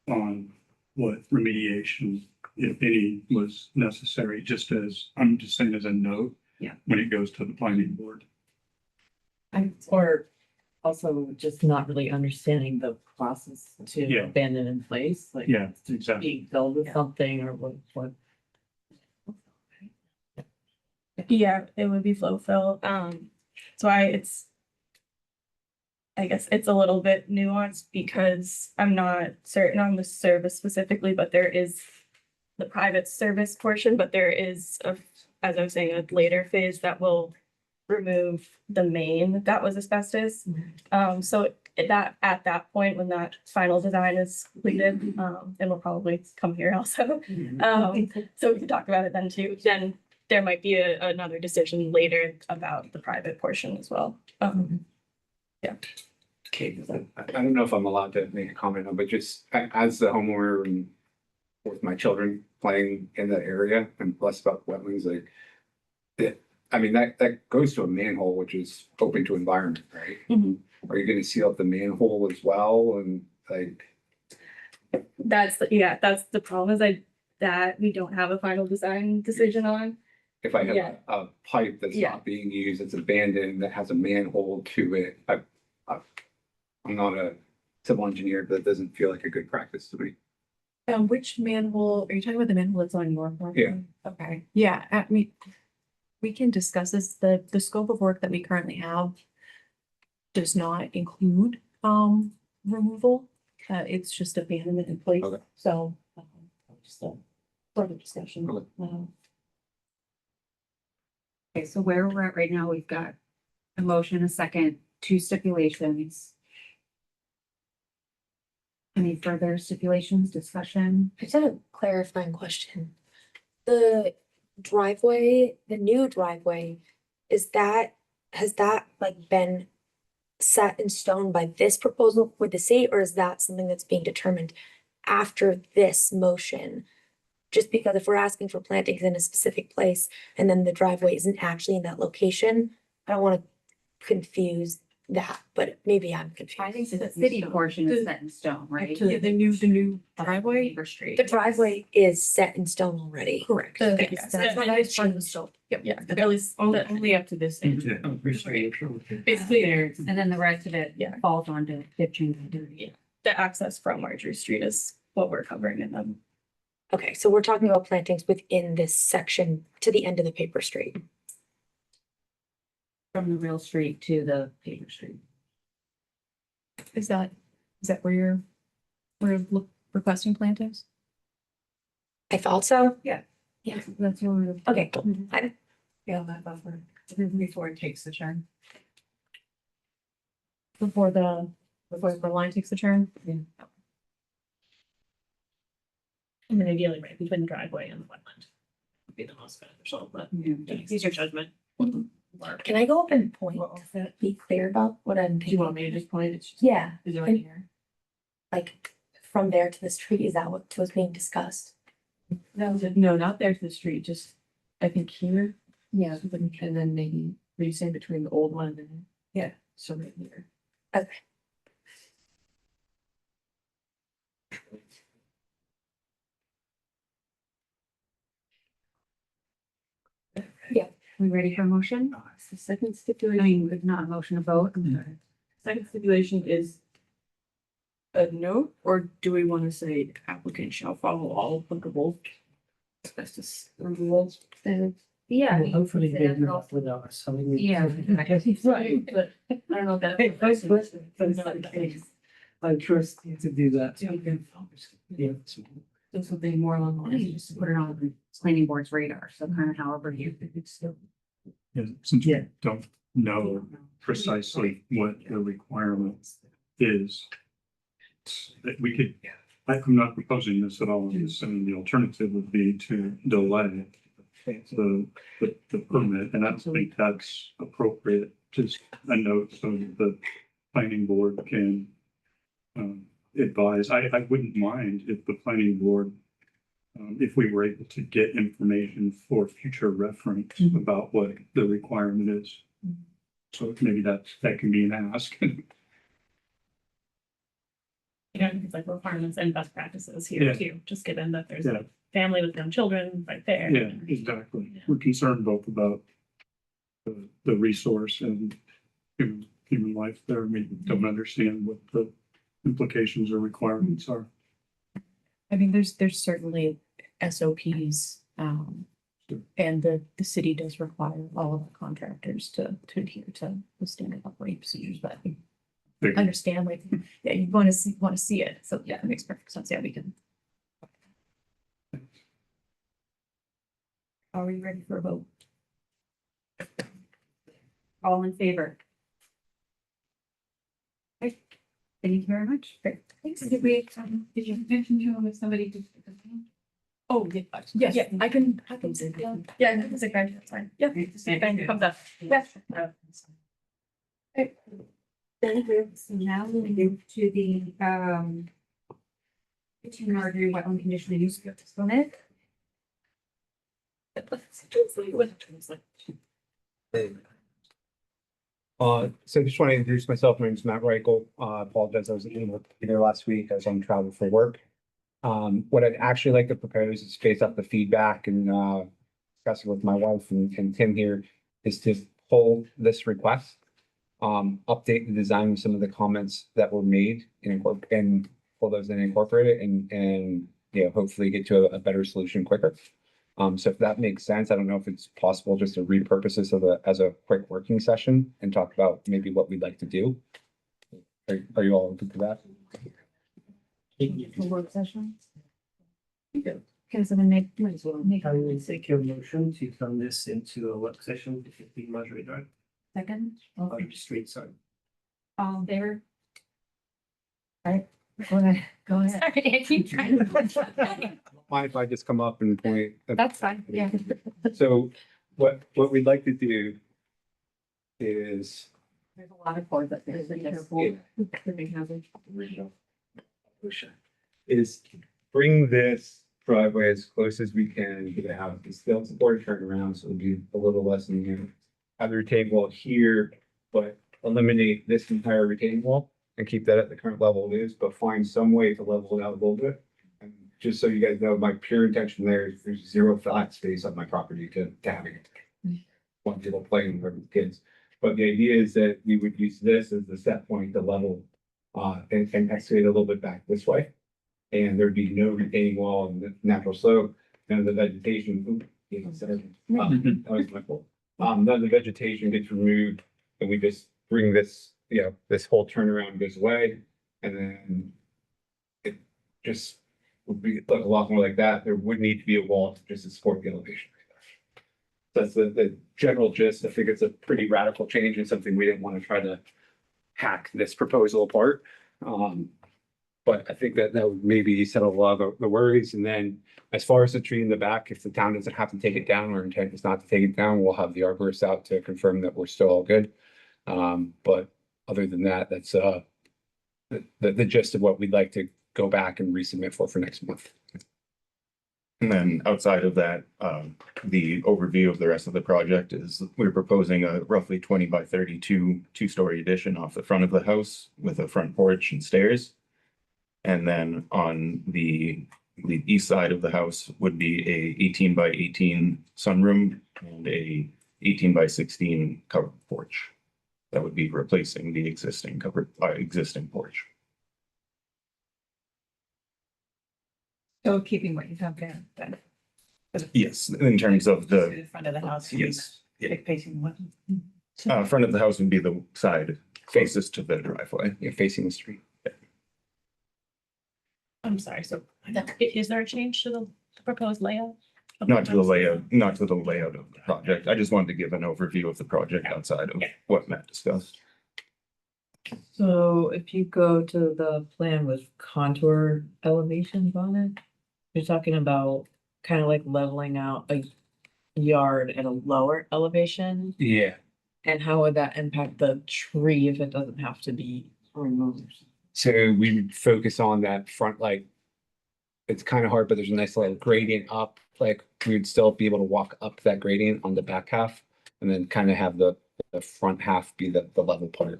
on what remediation, if any, was necessary, just as, I'm just saying as a note. Yeah. When it goes to the planning board. Or also just not really understanding the process to Yeah. abandon in place, like. Yeah, exactly. Being filled with something or what. Yeah, it would be flow fill. So I guess it's a little bit nuanced because I'm not certain on the service specifically, but there is the private service portion, but there is as I was saying, a later phase that will remove the main that was asbestos. So that at that point, when that final design is completed, and we'll probably come here also. So we can talk about it then too. Then there might be another decision later about the private portion as well. Okay, I don't know if I'm allowed to make a comment on, but just as the homeowner and with my children playing in that area, and plus about wetlands, like I mean, that goes to a manhole, which is open to environment, right? Mhm. Are you gonna seal up the manhole as well? And like, That's the problem is that we don't have a final design decision on. if I Yeah. have a pipe that's Yeah. not being used, it's abandoned, that has a manhole to it, I'm not a civil engineer, but it doesn't feel like a good practice to me. Which manhole, are you talking about the manhole that's on your property? Yeah. Okay, yeah, we can discuss this, the scope of work that we currently have does not include, removal. It's just abandonment in place, Okay. so, just a further discussion. Okay. Okay, so where we're at right now, we've got a motion, a second, 2 stipulations. Any further stipulations, discussion? I just had a clarifying question. The driveway, the new driveway, has that like been set in stone by this proposal with the state, or is that something that's being determined after this motion? Just because if we're asking for plantings in a specific place and then the driveway isn't actually in that location, I don't want to confuse that, but maybe I'm confused. I think the city portion is set in stone, right? Yeah, the new driveway. Beaver Street. The driveway is set in stone already. Correct. The- Yes, the- that's what I was trying to show. Yep. Yeah, at least Only up to this. end. basically And then the rest of it Yeah. falls onto 15 and 30. Yeah. The access from Marjorie Street is what we're covering in them. Okay, so we're talking about plantings within this section to the end of the paper street. From the real street to the Beaver Street. Is that where you're requesting plantings? I thought so. That's your. Okay, Yeah, that buffer before it takes the turn. Before the line takes the turn? Yeah. And then ideally right between the driveway and the wetland. Would be the most beneficial, but use your judgment. Can I go up and point to be clear about what I'm Do you want thinking? me to just point it? It's just- Yeah, Is it right here? like from there to this tree, is that what was being discussed? No, not there to the street, just, I think here. Yeah. And then maybe, were you saying between the old one and then? Yeah. So right here. We ready for a motion? The second I stipulation. mean, if not a motion, a vote. Second stipulation is a note, or do we want to say applicant shall follow all applicable asbestos rules? Yeah. Well, hopefully Say they that, do but that also- without us having. Yeah. Right, but I don't know if that. Hey, vice versa, but it's not the case. I trust you to do that. Yeah. Do something more along the lines. Just put it on the planning board's radar, so kind of however you. Yeah, since Yeah. we don't know precisely what the requirement is. That we could, I'm not proposing this at all, I'm just saying the alternative would be to delay the permit, and I don't think that's appropriate. Just a note so that the planning board can advise. I wouldn't mind if the planning board, if we were able to get information for future reference about what the requirement is. So maybe that can be an ask. You know, it's like requirements and best practices here Yeah. too, just given that there's Yeah. a family with young children right there. Yeah, exactly. We're concerned both about the resource and human life there. We don't understand what the implications or requirements are. I mean, there's certainly SOPs, Sure. and the city does require all of the contractors to adhere to the standard operating procedures, but I Figure. understand, like, yeah, you want to see it, so yeah, it makes perfect sense, yeah, we can. Are we ready for a vote? All in favor? Okay, thank you very much. Great. Thanks. Did you mention to him if somebody did? Oh, yeah. Yes, I can say that. Yeah, it's a grand, that's fine. Yeah. Thank you. Comes up. Yes. Thank you. So now we'll move to the, 15 Marjorie Wetland Conditional Use Permit. So I just want to introduce myself. My name is Matt Reichel. Apologize, I was able to be there last week. I was on travel for work. What I'd actually like to propose is based off the feedback and, discussing with my wife and Tim here, is to pull this request. Update the design of some of the comments that were made and pull those and incorporate it and, you know, hopefully get to a better solution quicker. So if that makes sense, I don't know if it's possible just to repurpose this as a quick working session and talk about maybe what we'd like to do. Are you all open to that? Work session. Can someone make? Can we take your motion to turn this into a work session for 15 Marjorie Drive? Second, Marjorie Street, sorry. all in favor? All right, go ahead, go ahead. Sorry, I keep trying to. Mind if I just come up and point? That's fine, yeah. So what we'd like to do is There's a lot of cords up there, so be careful. Living hazard. is bring this driveway as close as we can to the house. It's still support a turnaround, so it'll be a little less than here. Have the retaining wall here, but eliminate this entire retaining wall and keep that at the current level it is, but find some way to level it out a little bit. And just so you guys know, my pure intention there is there's zero flat space on my property to having it. Want people playing with the kids. But the idea is that we would use this as the set point to level and excavate a little bit back this way. And there'd be no retaining wall and the natural slope, none of the vegetation. That was my fault. None of the vegetation gets removed and we just bring this, you know, this whole turnaround goes away. And then it just would be look a lot more like that. There would need to be a wall to just to support the elevation. That's the general gist. I think it's a pretty radical change and something we didn't want to try to hack this proposal apart. But I think that that would maybe settle a lot of the worries. And then as far as the tree in the back, if the town doesn't have to take it down, our intent is not to take it down, we'll have the arborist out to confirm that we're still all good. But other than that, that's the gist of what we'd like to go back and resubmit for next month. And then outside of that, the overview of the rest of the project is we're proposing a roughly 20 by 32 two-story addition off the front of the house with a front porch and stairs. And then on the east side of the house would be a 18 by 18 sunroom and a 18 by 16 covered porch. That would be replacing the existing existing porch. So keeping what you have there, then. Yes, in terms of the, Front of the house. yes, yeah. Facing what? Front of the house would be the side closest to the driveway. You're facing the street. I'm sorry, so is there a change to the proposed layout? of Not to the house? layout, not to the layout of the project. I just wanted to give an overview of the project outside of Yeah. what Matt discussed. So if you go to the plan with contour elevations on it, you're talking about kind of like leveling out a yard at a lower elevation? Yeah. And how would that impact the tree if it doesn't have to be removed? So we would focus on that front, like, it's kind of hard, but there's a nice little gradient up, like, we would still be able to walk up that gradient on the back half. And then kind of have the front half be the level part.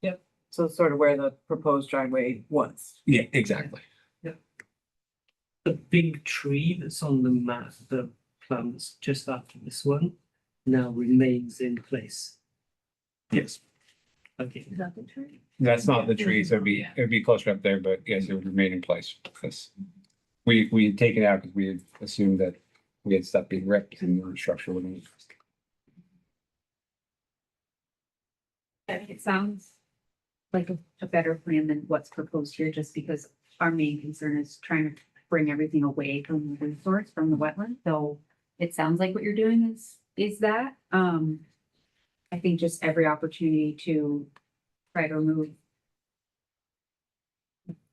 Yep, so it's sort of where the proposed driveway was. Yeah, exactly. The big tree that's on the map, the plans just after this one, now remains in place. Yes. Okay. Is that the tree? That's not the tree, so it'd be closer up there, but yes, it would remain in place. Yes. We had taken it out because we had assumed that we had stuff being ripped and the structure wouldn't. I think it sounds like a better plan than what's proposed here, just because our main concern is trying to bring everything away from the resource, from the wetland. So it sounds like what you're doing is that. I think just every opportunity to try to remove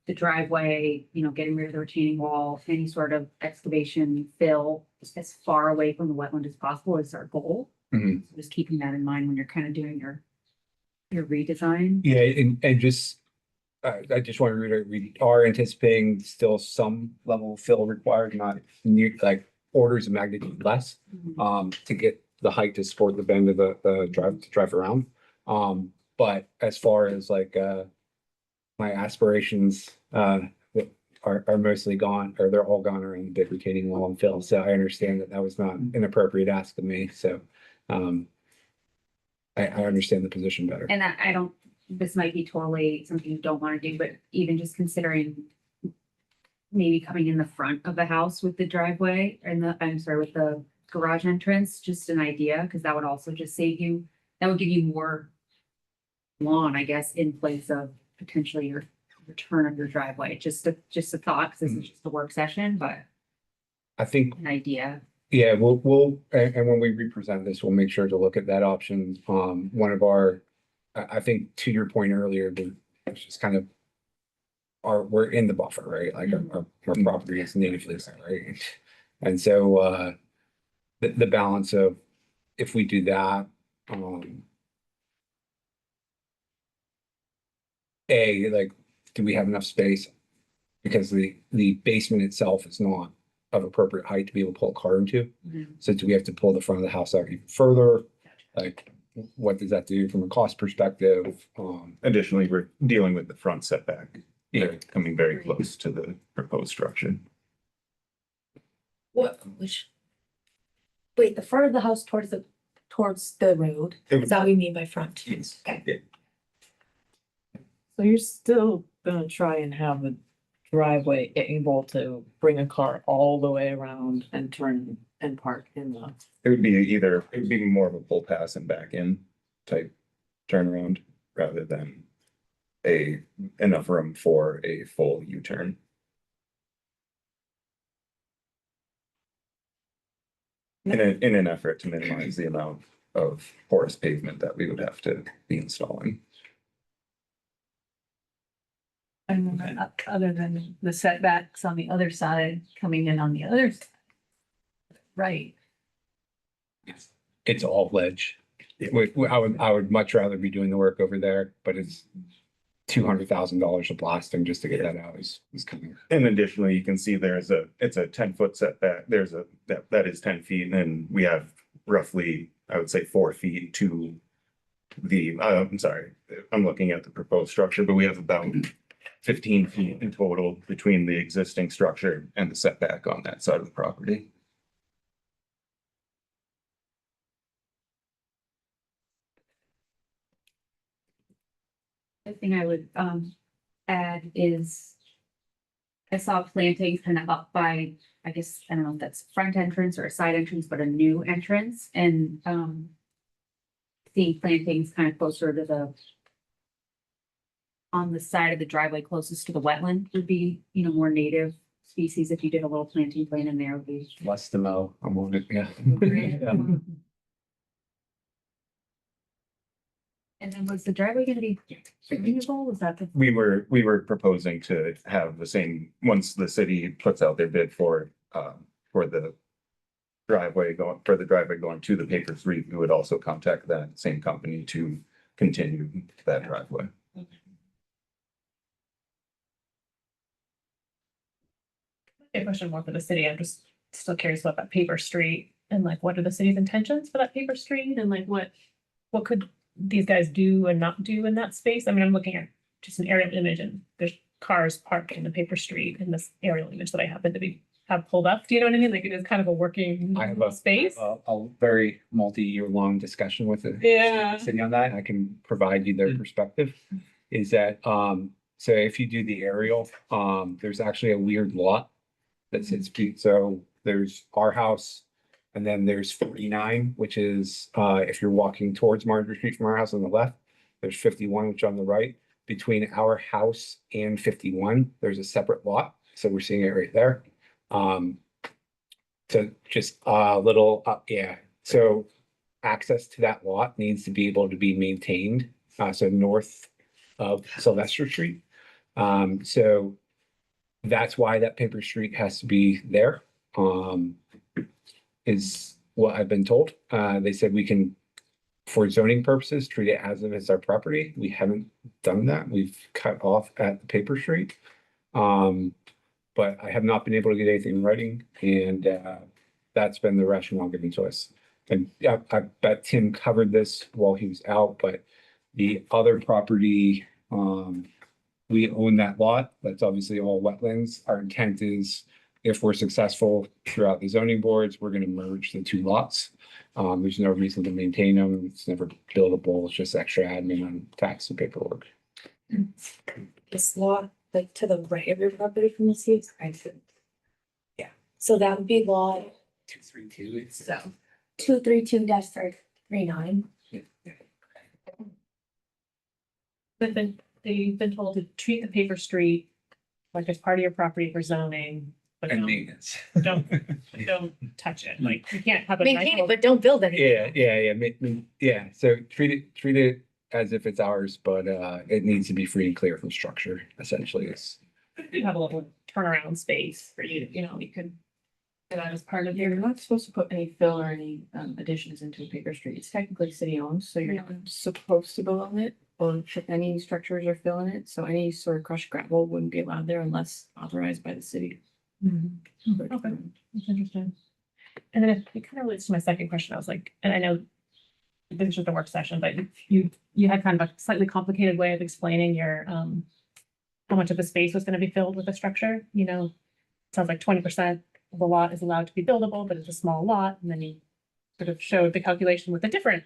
the driveway, getting rid of the retaining wall, any sort of excavation, fill, just as far away from the wetland as possible is our goal. Mhm. So just keeping that in mind when you're kind of doing your redesign. Yeah, and just, I just want to reiterate, we are anticipating still some level of fill required, not near, like, orders of magnitude less. To get the height to support the bend of the drive around. But as far as like, my aspirations, are mostly gone, or they're all gone around the big retaining wall and fill. So I understand that that was not an appropriate ask of me, so, I understand the position better. And I don't, this might be totally something you don't want to do, but even just considering maybe coming in the front of the house with the driveway and with the garage entrance, just an idea, because that would also just that would give you more lawn, I guess, in place of potentially your return of your driveway. Just a thought, because this is just a work session, but I think, an idea. yeah, and when we represent this, we'll make sure to look at that option. One of our, I think to your point earlier, it's just kind of we're in the buffer, right? Like our property is natively there, right? And so, the balance of, if we do that, like, do we have enough space? Because the basement itself is not of appropriate height to be able to pull a car into. So do we have to pull the front of the house out even further? Like, what does that do from a cost perspective? Additionally, we're dealing with the front setback. Yeah. They're coming very close to the proposed structure. Wait, the front of the house towards the road, is that what you mean by front? Yes. Okay. So you're still gonna try and have a driveway able to bring a car all the way around and turn and park in the. It would be more of a pull pass and back in type turnaround rather than enough room for a full U-turn. In an effort to minimize the amount of porous pavement that we would have to be installing. And then, other than the setbacks on the other side, coming in on the other side. Right. It's all ledge. I would much rather be doing the work over there, but it's $200,000 of blasting just to get that out is coming. And additionally, you can see it's a 10-foot setback. That is 10 feet, and we have roughly, I would say, 4 feet to I'm sorry, I'm looking at the proposed structure, but we have about 15 feet in total between the existing structure and the setback on that side of the property. The thing I would add is I saw plantings kind of up by, I guess, I don't know if that's front entrance or a side entrance, but a new entrance and seeing plantings kind of closer to the on the side of the driveway closest to the wetland would be, you know, more native species. If you did a little planting plan in there would be. Less to mow. I'm on it, yeah. And then was the driveway gonna be renewable? Was that the? We were proposing to have the same, once the city puts out their bid for the driveway going to the paper street, we would also contact that same company to continue that driveway. A question more for the city. I'm just still curious about that paper street and like, what are the city's intentions for that paper street and like, what could these guys do and not do in that space? I mean, I'm looking at just an aerial image and there's cars parked in the paper street in this aerial image that I happen to have pulled up. Do you know what I mean? Like it is kind of a working I have space. a very multi-year long discussion with the Yeah. city on that. I can provide you their perspective. Is that, so if you do the aerial, there's actually a weird lot that sits, so there's our house. And then there's 49, which is, if you're walking towards Marjorie Street from our house on the left, there's 51, which on the right. Between our house and 51, there's a separate lot. So we're seeing it right there. So just a little, yeah. So access to that lot needs to be able to be maintained. So north of Sylvester Street. So that's why that paper street has to be there. Is what I've been told. They said we can, for zoning purposes, treat it as if it's our property. We haven't done that. We've cut off at the paper street. But I have not been able to get anything in writing and that's been the rationale given to us. And yeah, I bet Tim covered this while he was out, but the other property, we own that lot. That's obviously all wetlands. Our intent is if we're successful throughout the zoning boards, we're gonna merge the two lots. There's no reason to maintain them. It's never buildable. It's just extra admin on tax and paperwork. This lot, like to the right of your property from the sea. Yeah, so that would be lot 232. so 232-39. But then they've been told to treat the paper street like as part of your property for zoning. But And don't, maintenance. don't touch it. Like you can't have a. nice Maintain it, little- but don't build anything. Yeah. So treat it as if it's ours, but it needs to be free and clear from structure, essentially. It's You have a little turnaround space for you, you know, you could. do that as part of You're your. not supposed to put any fill or any additions into a paper street. It's technically city owned, so you're not supposed to build on it or put any structures or fill in it. So any sort of crushed gravel wouldn't be allowed there unless authorized by the city. Okay. That's interesting. And then it kind of relates to my second question. I was like, and I know this is just a work session, but you had kind of a slightly complicated way of explaining your how much of the space was going to be filled with the structure, you know, it sounds like 20% of the lot is allowed to be buildable, but it's a small lot. And then you sort of showed the calculation with a different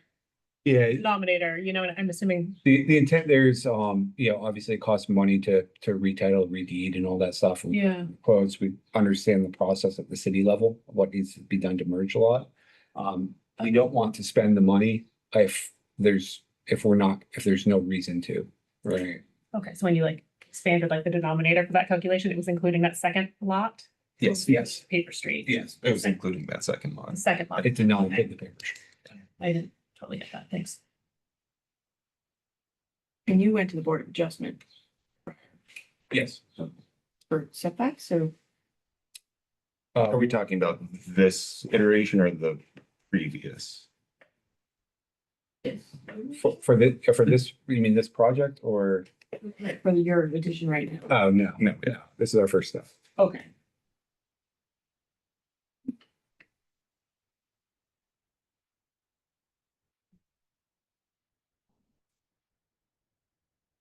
denominator, you know, and I'm assuming. the intent there is, obviously it costs money to retitle, redeed and all that stuff. Yeah. Quotes, we understand the process at the city level, what needs to be done to merge a lot. We don't want to spend the money if there's no reason to, right? Okay, so when you like expanded like the denominator for that calculation, it was including that second lot? Yes. Paper street. Yes, it was including that second The line. second lot. It did not hit the paper. I didn't totally get that, thanks. And you went to the Board of Adjustment. Yes. For setbacks or? Are we talking about this iteration or the previous? For this, you mean this project or? For your addition right now? Oh, no, this is our first step. Okay.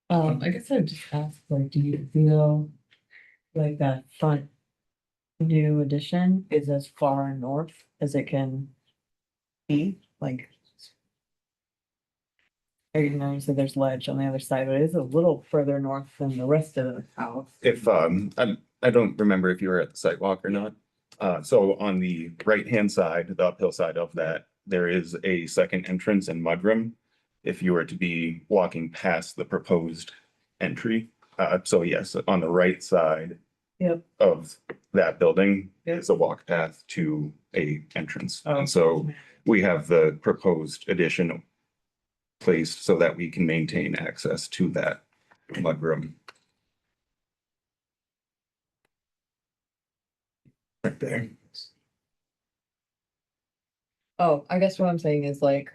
I guess I would just ask, like, do you feel like that front new addition is as far north as it can be? Like, you know, you said there's ledge on the other side, but it is a little further north than the rest of the house. If, I don't remember if you were at the sidewalk or not. So on the right-hand side, the uphill side of that, there is a second entrance and mudroom. If you were to be walking past the proposed entry, so yes, on the right side Yep. of that building Yep. is a walk path to a entrance. Oh. And so we have the proposed addition placed so that we can maintain access to that mudroom. Right there. Oh, I guess what I'm saying is like,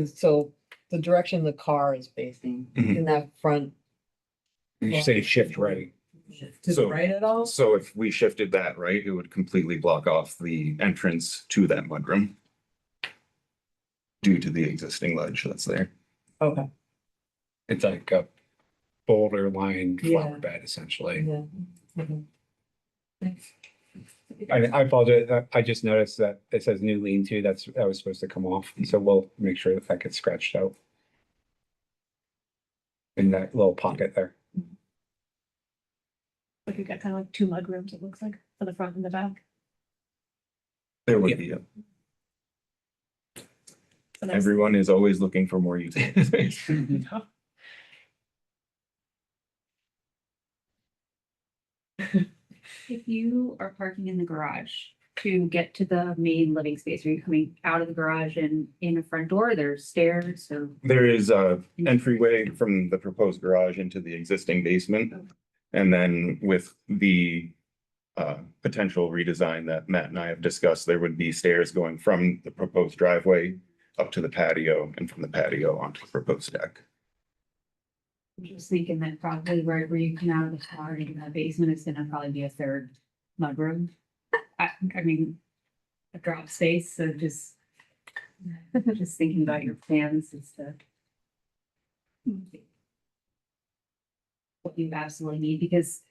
so the direction the car is facing, Mhm. in that front. You say shift right. To the So- right at all? So if we shifted that right, it would completely block off the entrance to that mudroom due to the existing ledge that's there. Okay. It's like a boulder lined flower Yeah. bed essentially. Yeah. Mhm. Thanks. I apologize. I just noticed that it says new lean-to. That was supposed to come off. So we'll make sure that gets scratched out. In that little pocket there. Like you've got kind of like two mud rooms, it looks like, for the front and the back. There Yeah. would be, So that's- everyone is always looking for more utility space. If you are parking in the garage to get to the main living space, are you coming out of the garage and in a front door? There's stairs, so. There is a entryway from the proposed garage into the existing basement. And then with the potential redesign that Matt and I have discussed, there would be stairs going from the proposed driveway up to the patio and from the patio onto the proposed deck. I'm just thinking that probably right where you come out of the car into the basement is gonna probably be a third mudroom. I mean, a drop space, so just thinking about your plans is to what you absolutely need, because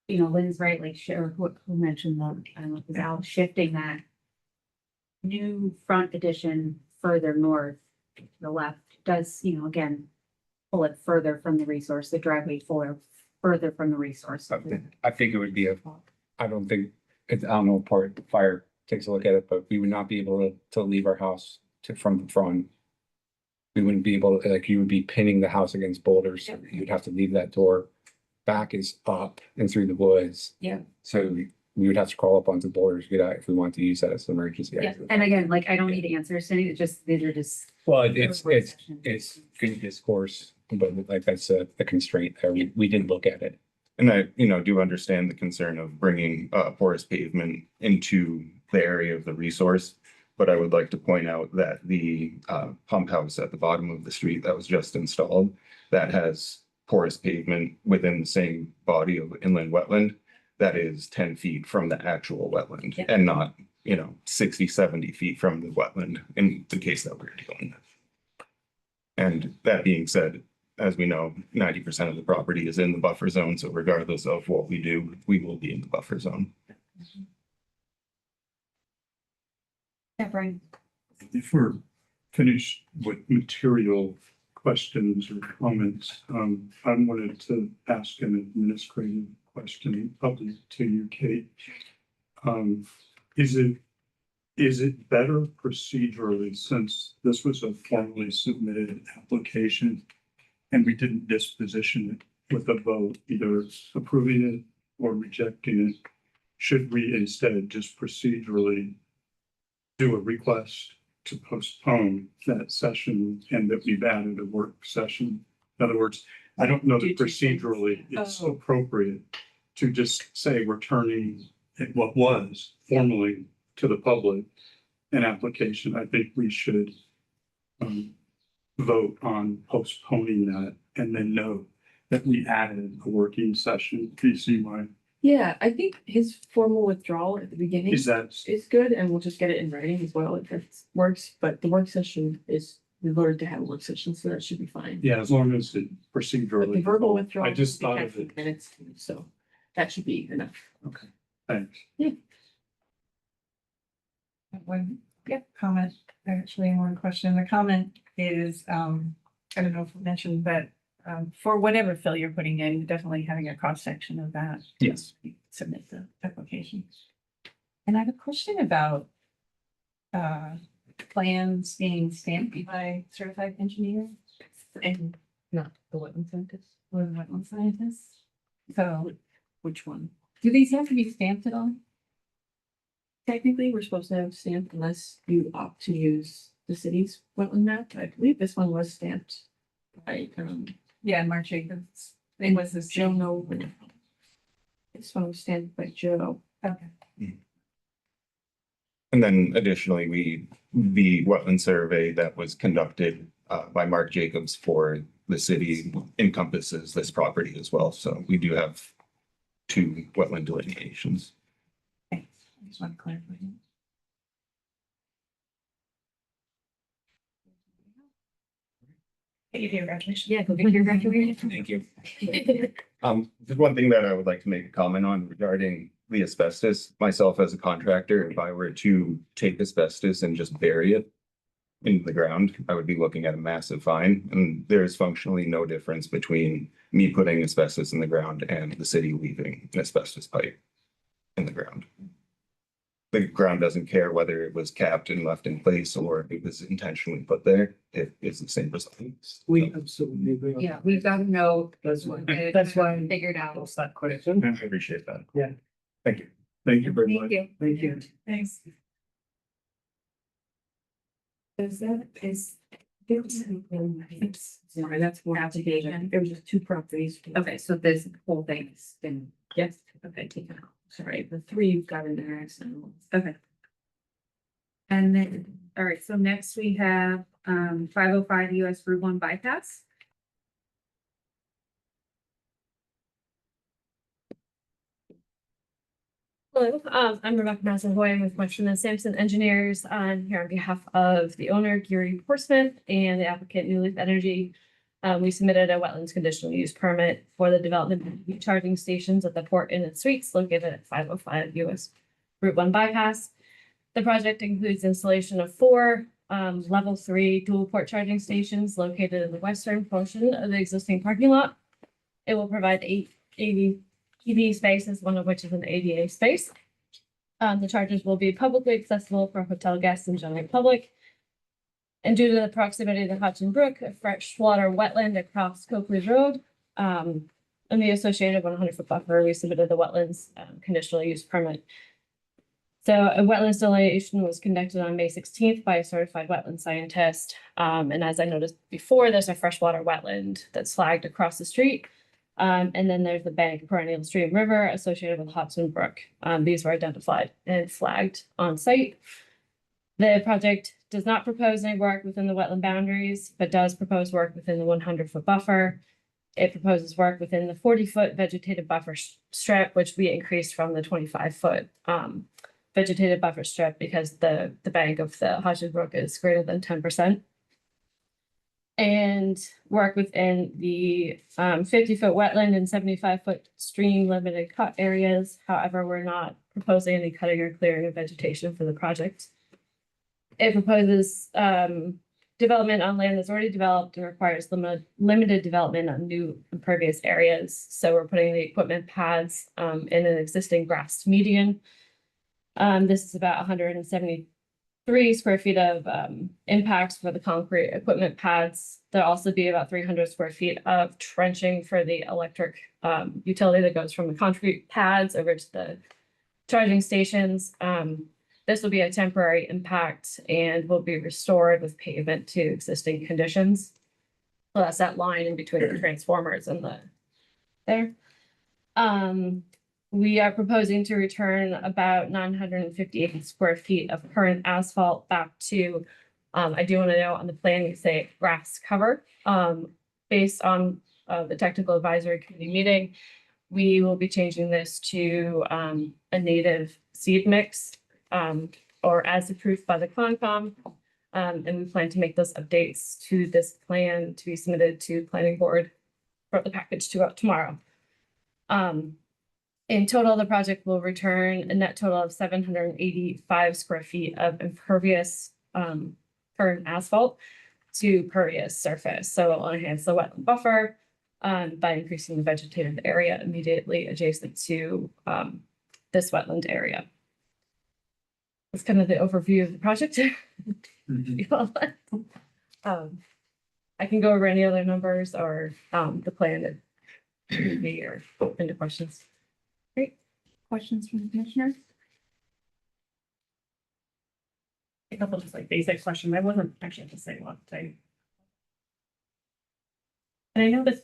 you know, Lynn's right, like, or who mentioned that, I don't know, it was Al, shifting that new front addition further north to the left does, you know, again, pull it further from the resource, the driveway further from the resource. I think it would be I don't know, part fire takes a look at it, but we would not be able to leave our house from the front. We wouldn't be able to, like, you would be pinning the house against boulders. Yep. You'd have to leave that door. Back is up and through the woods. Yeah. So we would have to crawl up onto boulders to get out if we wanted to use that as an emergency Yeah, exit. and again, like, I don't need answers to any, it's just, these are just. Well, it's good discourse, but like that's a constraint there. We did look at it. And I, do understand the concern of bringing porous pavement into the area of the resource. But I would like to point out that the pump house at the bottom of the street that was just installed, that has porous pavement within the same body of inland wetland, that is 10 feet from the actual wetland Yeah. and not, 60, 70 feet from the wetland in the case that we're dealing with. And that being said, as we know, 90% of the property is in the buffer zone. So regardless of what we do, we will be in the buffer zone. Yeah, Brian. If we're finished with material questions or comments, I wanted to ask an administrative question, probably to you, Kate. Is it better procedurally, since this was a formally submitted application and we didn't disposition it with a vote, either approving it or rejecting it, should we instead just procedurally do a request to postpone that session and that we've added a work session? In other words, I don't know Do that two things. procedurally it's Oh. appropriate to just say we're turning what was formally to the public an application. I think we should vote on postponing that and then know that we added a working session. Do you see why? Yeah, I think his formal withdrawal at the beginning Is that, is good, and we'll just get it in writing as well if that works, but the work session is, we voted to have a work session, so that should be fine. yeah, as long as it But procedurally. the verbal withdrawal. I just will be thought kept of in it. Minutes, so that should be enough. Okay, thanks. One comment, actually, one question. The comment is, I don't know if I mentioned, but for whatever fill you're putting in, definitely having a cross section of that. Yes. Submit the application. And I have a question about plans being stamped by certified engineers and Not the wetland scientist. or wetland scientists. So Which one? do these have to be stamped at all? Technically, we're supposed to have stamped unless you opt to use the city's wetland map. I believe this one was stamped by, Yeah, Mark Jacobs. It was this Joe Nolan. This one was stamped by Joe. Okay. And then additionally, the wetland survey that was conducted by Mark Jacobs for the city encompasses this property as well. So we do have 2 wetland delineations. Thanks. I just want to clarify. Hey, you do graduation. Yeah, go get your graduation. Thank you. Just one thing that I would like to make a comment on regarding the asbestos, myself as a contractor, if I were to take asbestos and just bury it in the ground, I would be looking at a massive fine, and there is functionally no difference between me putting asbestos in the ground and the city leaving an asbestos pipe in the ground. The ground doesn't care whether it was capped and left in place or if it was intentionally put there. It is the same result. We absolutely agree. on Yeah, that. we've got to know. That's why, that's why Figured out. I asked that question. I appreciate that. Yeah. Thank you. Thank you very much. Thank you. Thank you. Thanks. Is that, is. Sorry, that's more application. There was just 2 properties. Okay, so this whole thing has been, Yes, okay, taken out. sorry, the 3 you've got in there, so. Okay. And then, all right, so next we have 505 US Route 1 bypass. Hello, I'm Rebecca Massahoy. I'm with Western and Sampson Engineers. I'm here on behalf of the owner, Gary Horseman, and the applicant, New Leaf Energy. We submitted a wetlands conditional use permit for the development of EV charging stations at the Port Inn and Suites located at 505 US Route 1 bypass. The project includes installation of 4 level 3 dual port charging stations located in the western portion of the existing parking lot. It will provide 8 EV spaces, one of which is an ADA space. The chargers will be publicly accessible for hotel guests and general public. And due to the proximity to the Hudson Brook, a freshwater wetland across Coakley Road, and the associated 100-foot buffer, we submitted the wetlands conditional use permit. So a wetlands delineation was conducted on May 16th by a certified wetland scientist. And as I noticed before, there's a freshwater wetland that's flagged across the street. And then there's the bank perennial stream river associated with Hudson Brook. These were identified and flagged on site. The project does not propose any work within the wetland boundaries, but does propose work within the 100-foot buffer. It proposes work within the 40-foot vegetative buffer strip, which we increased from the 25-foot vegetative buffer strip because the bank of the Hudson Brook is greater than 10%. And work within the 50-foot wetland and 75-foot stream limited cut areas. However, we're not proposing any cutting or clearing of vegetation for the project. It proposes development on land that's already developed and requires limited development on new impervious areas. So we're putting the equipment pads in an existing grass median. This is about 173 square feet of impacts for the concrete equipment pads. There'll also be about 300 square feet of trenching for the electric utility that goes from the concrete pads over to the charging stations. This will be a temporary impact and will be restored with pavement to existing conditions. So that's that line in between the transformers and there. We are proposing to return about 958 square feet of current asphalt back to, I do want to know on the plan, you say grass cover. Based on the technical advisory committee meeting, we will be changing this to a native seed mix, or as approved by the Concom. And we plan to make those updates to this plan to be submitted to planning board for the package to go out tomorrow. In total, the project will return a net total of 785 square feet of impervious current asphalt to pervious surface. So it will enhance the wetland buffer by increasing the vegetative area immediately adjacent to this wetland area. That's kind of the overview of the project. I can go over any other numbers or the plan that be or any questions. Questions from the commissioners? A couple just like basic questions. I wasn't actually at the sidewalk today. And I know this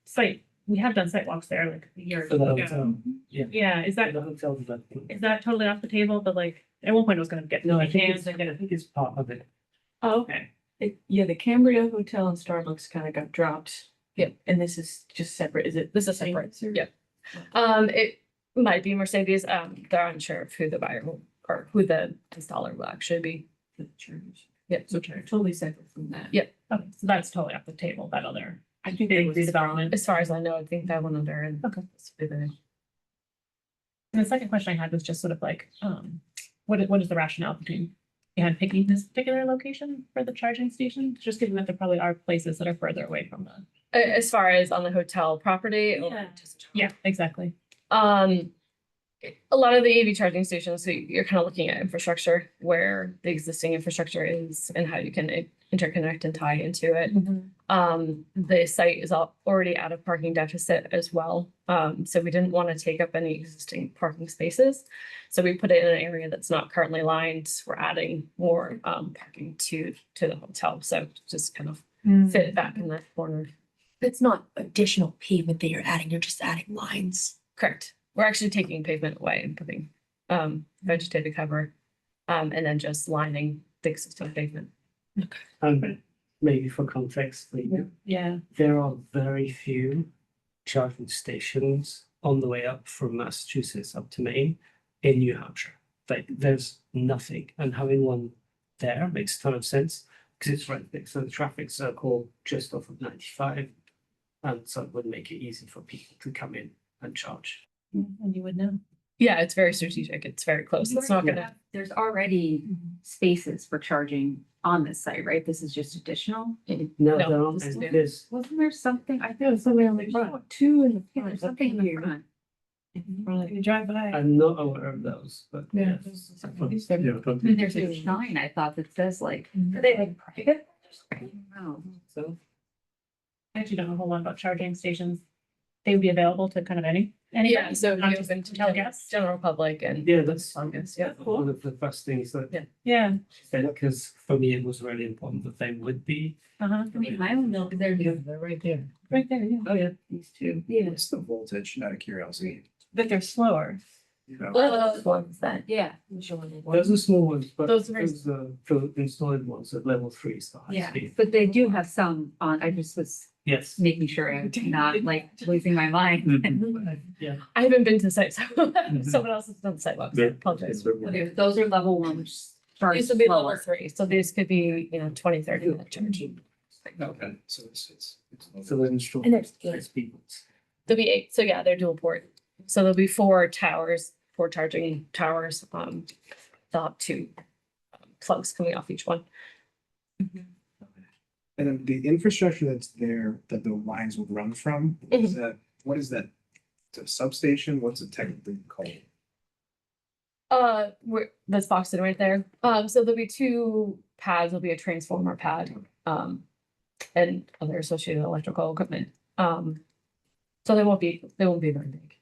site, we have done sidewalks there like a year For the ago. hotel, yeah. Yeah, is The hotel development. that totally off the table? But like, at one point it was gonna get. No, I think hands it's, I think it's part of it. Oh, okay. Yeah, the Cambria Hotel and Starbucks kind of got dropped. Yep. And this is just separate, is it? This is same separate, answer? yep. It might be Mercedes, they're unsure of who the buyer will, or who the installer will actually be. The church. Yep. So totally separate from that. Yep, okay, so that's totally off the table, that other I think big it was redevelopment. As far as I know, I think that one under and. Okay. And the second question I had was just sort of like, what is the rationale behind picking this particular location for the charging station? Just given that there probably are places that are further away from the. As far as on the hotel property? or Yeah. just- Yeah, exactly. A lot of the EV charging stations, so you're kind of looking at infrastructure where the existing infrastructure is and how you can interconnect and tie into it. The site is already at a parking deficit as well. So we didn't want to take up any existing parking spaces. So we put it in an area that's not currently lined. We're adding more parking to the hotel. So just kind of fit back in that corner. It's not additional pavement that you're adding, you're just adding lines. Correct. We're actually taking pavement away and putting vegetative cover and then just lining the existing pavement. And maybe for context, Yeah. there are very few charging stations on the way up from Massachusetts up to Maine in New Hampshire. Like there's nothing, and having one there makes a ton of sense because it's right next to the traffic circle just off of 95. And so it would make it easy for people to come in and charge. And you would know. Yeah, it's very strategic. It's very close. It's not gonna. There's already spaces for charging on this site, right? This is just additional. No, No, there aren't, this is new. there's, Wasn't there something? I thought There's something on the front, two in the Yeah, front. there's something in the front. You drive by. I'm not aware of those, but Yeah. yes. Yeah, I thought I mean, there's a sign I thought that says like, are they like private? I don't know. So, I actually don't know a whole lot about charging stations. They would be available to kind of any. Yeah, so not you just open to to tell guests, general public and. yeah, that's Yeah. one of the first things that Yeah. she said, because for me, it was really important that they would be. Uh-huh. I mean, my own milk, they're They're right there. Right there, yeah. Oh, yeah. These two, yeah. What's the voltage, out of curiosity? but they're slower. You know? Ones that, yeah. Those are small ones, but Those are very- those are the installed ones at level 3 is the high Yeah, speed. but they do have some on, I just was Yes. making sure I'm not like losing my mind. Yeah. I haven't been to the site, so someone else has done the sidewalks. I apologize. Okay, those are level 1, which starts These would be level slower. 3, so these could be, 20, 30 minute charge. Okay, so it's. So they're installed. And there's high speed ones. There'll be 8, so yeah, they're dual port. So there'll be 4 towers, 4 charging towers. They'll have 2 plugs coming off each one. And then the infrastructure that's there, that the lines would run from, is that, what is that? It's a substation, what's it technically called? That's boxed in right there. So there'll be 2 pads. There'll be a transformer pad, and other associated electrical equipment. So they won't be very big.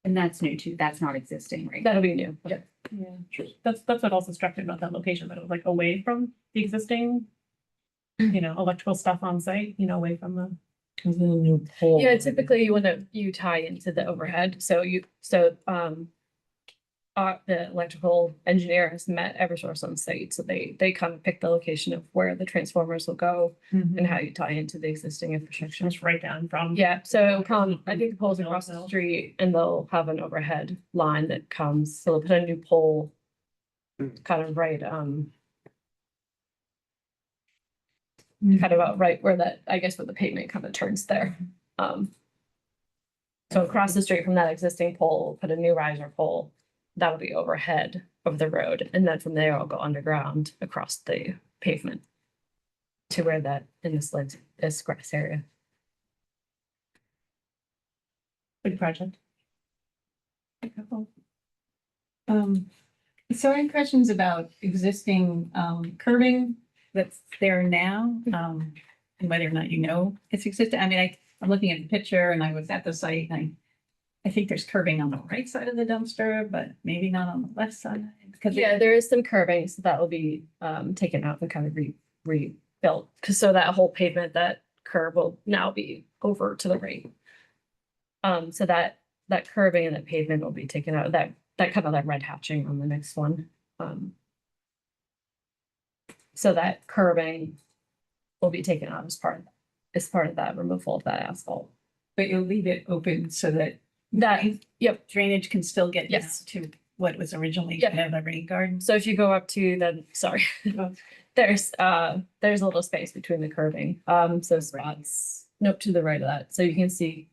And that's new too. That's not existing, right? That'll be new. Yeah. Yeah. That's what also struck me about that location, that it was like away from the existing electrical stuff on site, away from the. Cause of the new pole. Yeah, typically you tie into the overhead, the electrical engineer has met Eversource on site, so they kind of pick the location of where the transformers will go and how you tie into the existing infrastructure. Just right down from. Yeah, so it'll come, I think the pole's across the street and they'll have an overhead line that comes, so they'll put a new pole kind of right, kind of about right where that, I guess where the pavement kind of turns there. So across the street from that existing pole, put a new riser pole, that'll be overhead of the road, and then from there I'll go underground across the pavement to where that in this grass area. Big project. A couple. So I had questions about existing curbing that's there now, and whether or not it's existing. I mean, I'm looking at the picture and I was at the site and I think there's curbing on the right side of the dumpster, but maybe not on the left side. Because Yeah, there is some curbing, so that will be taken out and kind of rebuilt, because so that whole pavement, that curb will now be over to the right. So that curbing and that pavement will be taken out, that kind of that red hatching on the next one. So that curbing will be taken out as part of that removal of that asphalt. But you'll leave it open so that Yep. drainage can still get down Yes. to what was originally Yep. kind of a rain garden. So if you go up to the, sorry, there's a little space between the curbing, so spots, nope, to the right of that, so you can see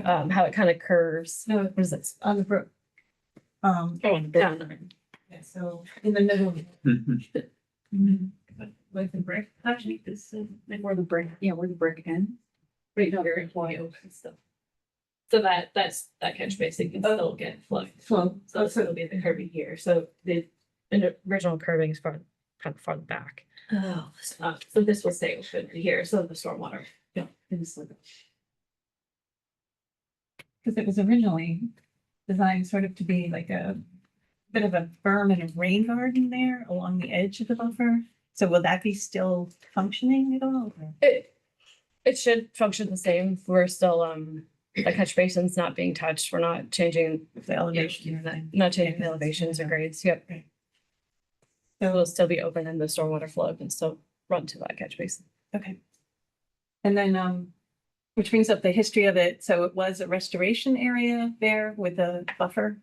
how it kind of curves. No, What is this? on the brook. Down there. Yeah, so in the middle. Like the brick, actually, this is like where the brick, where the brick ends. Right here, it's wide open stuff. So that catch basin can still get flooded. Flow. So it'll be the curbing here, so the original curbing is kind of farther back. Oh. So this will stay open here, so the stormwater. Because it was originally designed sort of to be like a bit of a berm and a rain garden there along the edge of the buffer. So will that be still functioning at all? or- It should function the same. We're still, the catch basin's not being touched. We're not changing The elevation. not changing the elevations or grades. Yep. Okay. So it'll still be open and the stormwater flow can still run to that catch basin. Okay. And then, which brings up the history of it. So it was a restoration area there with a buffer.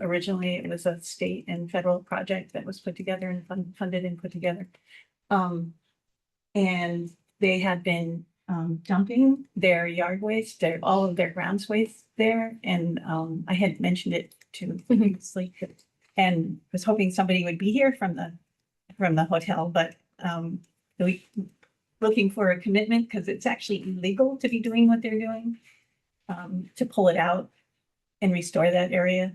Originally, it was a state and federal project that was put together and funded and put together. And they had been dumping their yard waste, all of their grounds waste there. And I had mentioned it to previously and was hoping somebody would be here from the hotel, but we looking for a commitment because it's actually illegal to be doing what they're doing. To pull it out and restore that area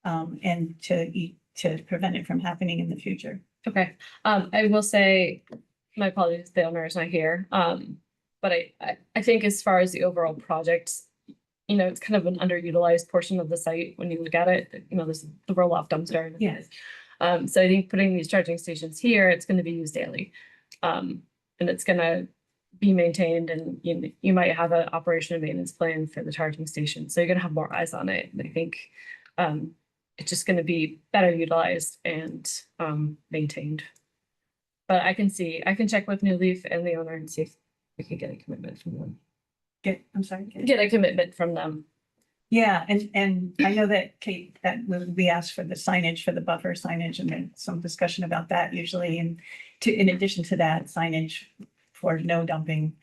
and to prevent it from happening in the future. Okay, I will say, my apologies, the owner is not here. But I think as far as the overall project, it's kind of an underutilized portion of the site when you look at it, there's the roll-off dumpster. Yes. So I think putting these charging stations here, it's gonna be used daily. And it's gonna be maintained and you might have an operation and maintenance plan for the charging station. So you're gonna have more eyes on it. And I think it's just gonna be better utilized and maintained. But I can check with New Leaf and the owner and see if we can get a commitment from them. I'm sorry. Get a commitment from them. Yeah, and I know that Kate, that we asked for the signage for the buffer signage and then some discussion about that usually. And in addition to that, signage for no dumping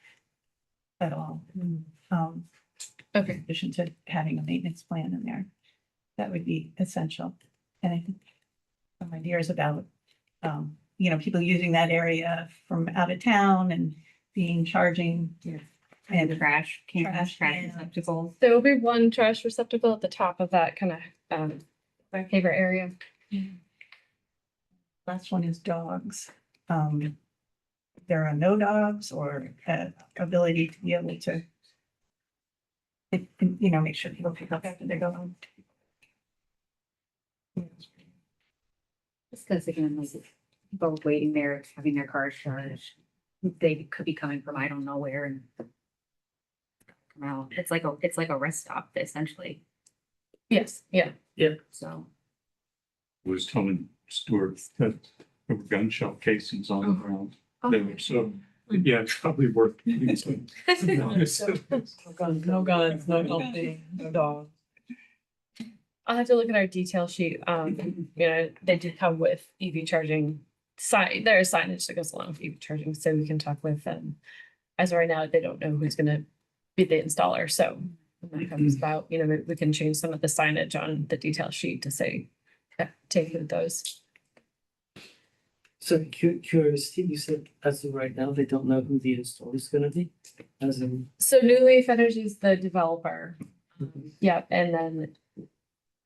at all. Okay. In addition to having a maintenance plan in there, that would be essential. And I think some ideas about, people using that area from out of town and being charging. And trash, Trash trash cans. receptacles. There will be one trash receptacle at the top of that kind of paver area. Last one is dogs. There are no dogs or ability to be able to, make sure people pick up after they go home. Just because again, like people waiting there, having their cars charged, they could be coming from I don't know where and come out. It's like a rest stop essentially, Yes, yeah. so. Was telling Stuart that there were gunshot casings on the ground there, so, yeah, it's probably worth. No guns, no dumping, no dogs. I'll have to look at our detail sheet. You know, they did come with EV charging sign, there is signage that goes along with EV charging, so we can talk with them. As of right now, they don't know who's gonna be the installer, so when that comes about, you know, maybe we can change some of the signage on the detail sheet to say, take with those. So curious, Steve, you said as of right now, they don't know who the installer is gonna be, as in. So New Leaf Energy is the developer. Yeah, and then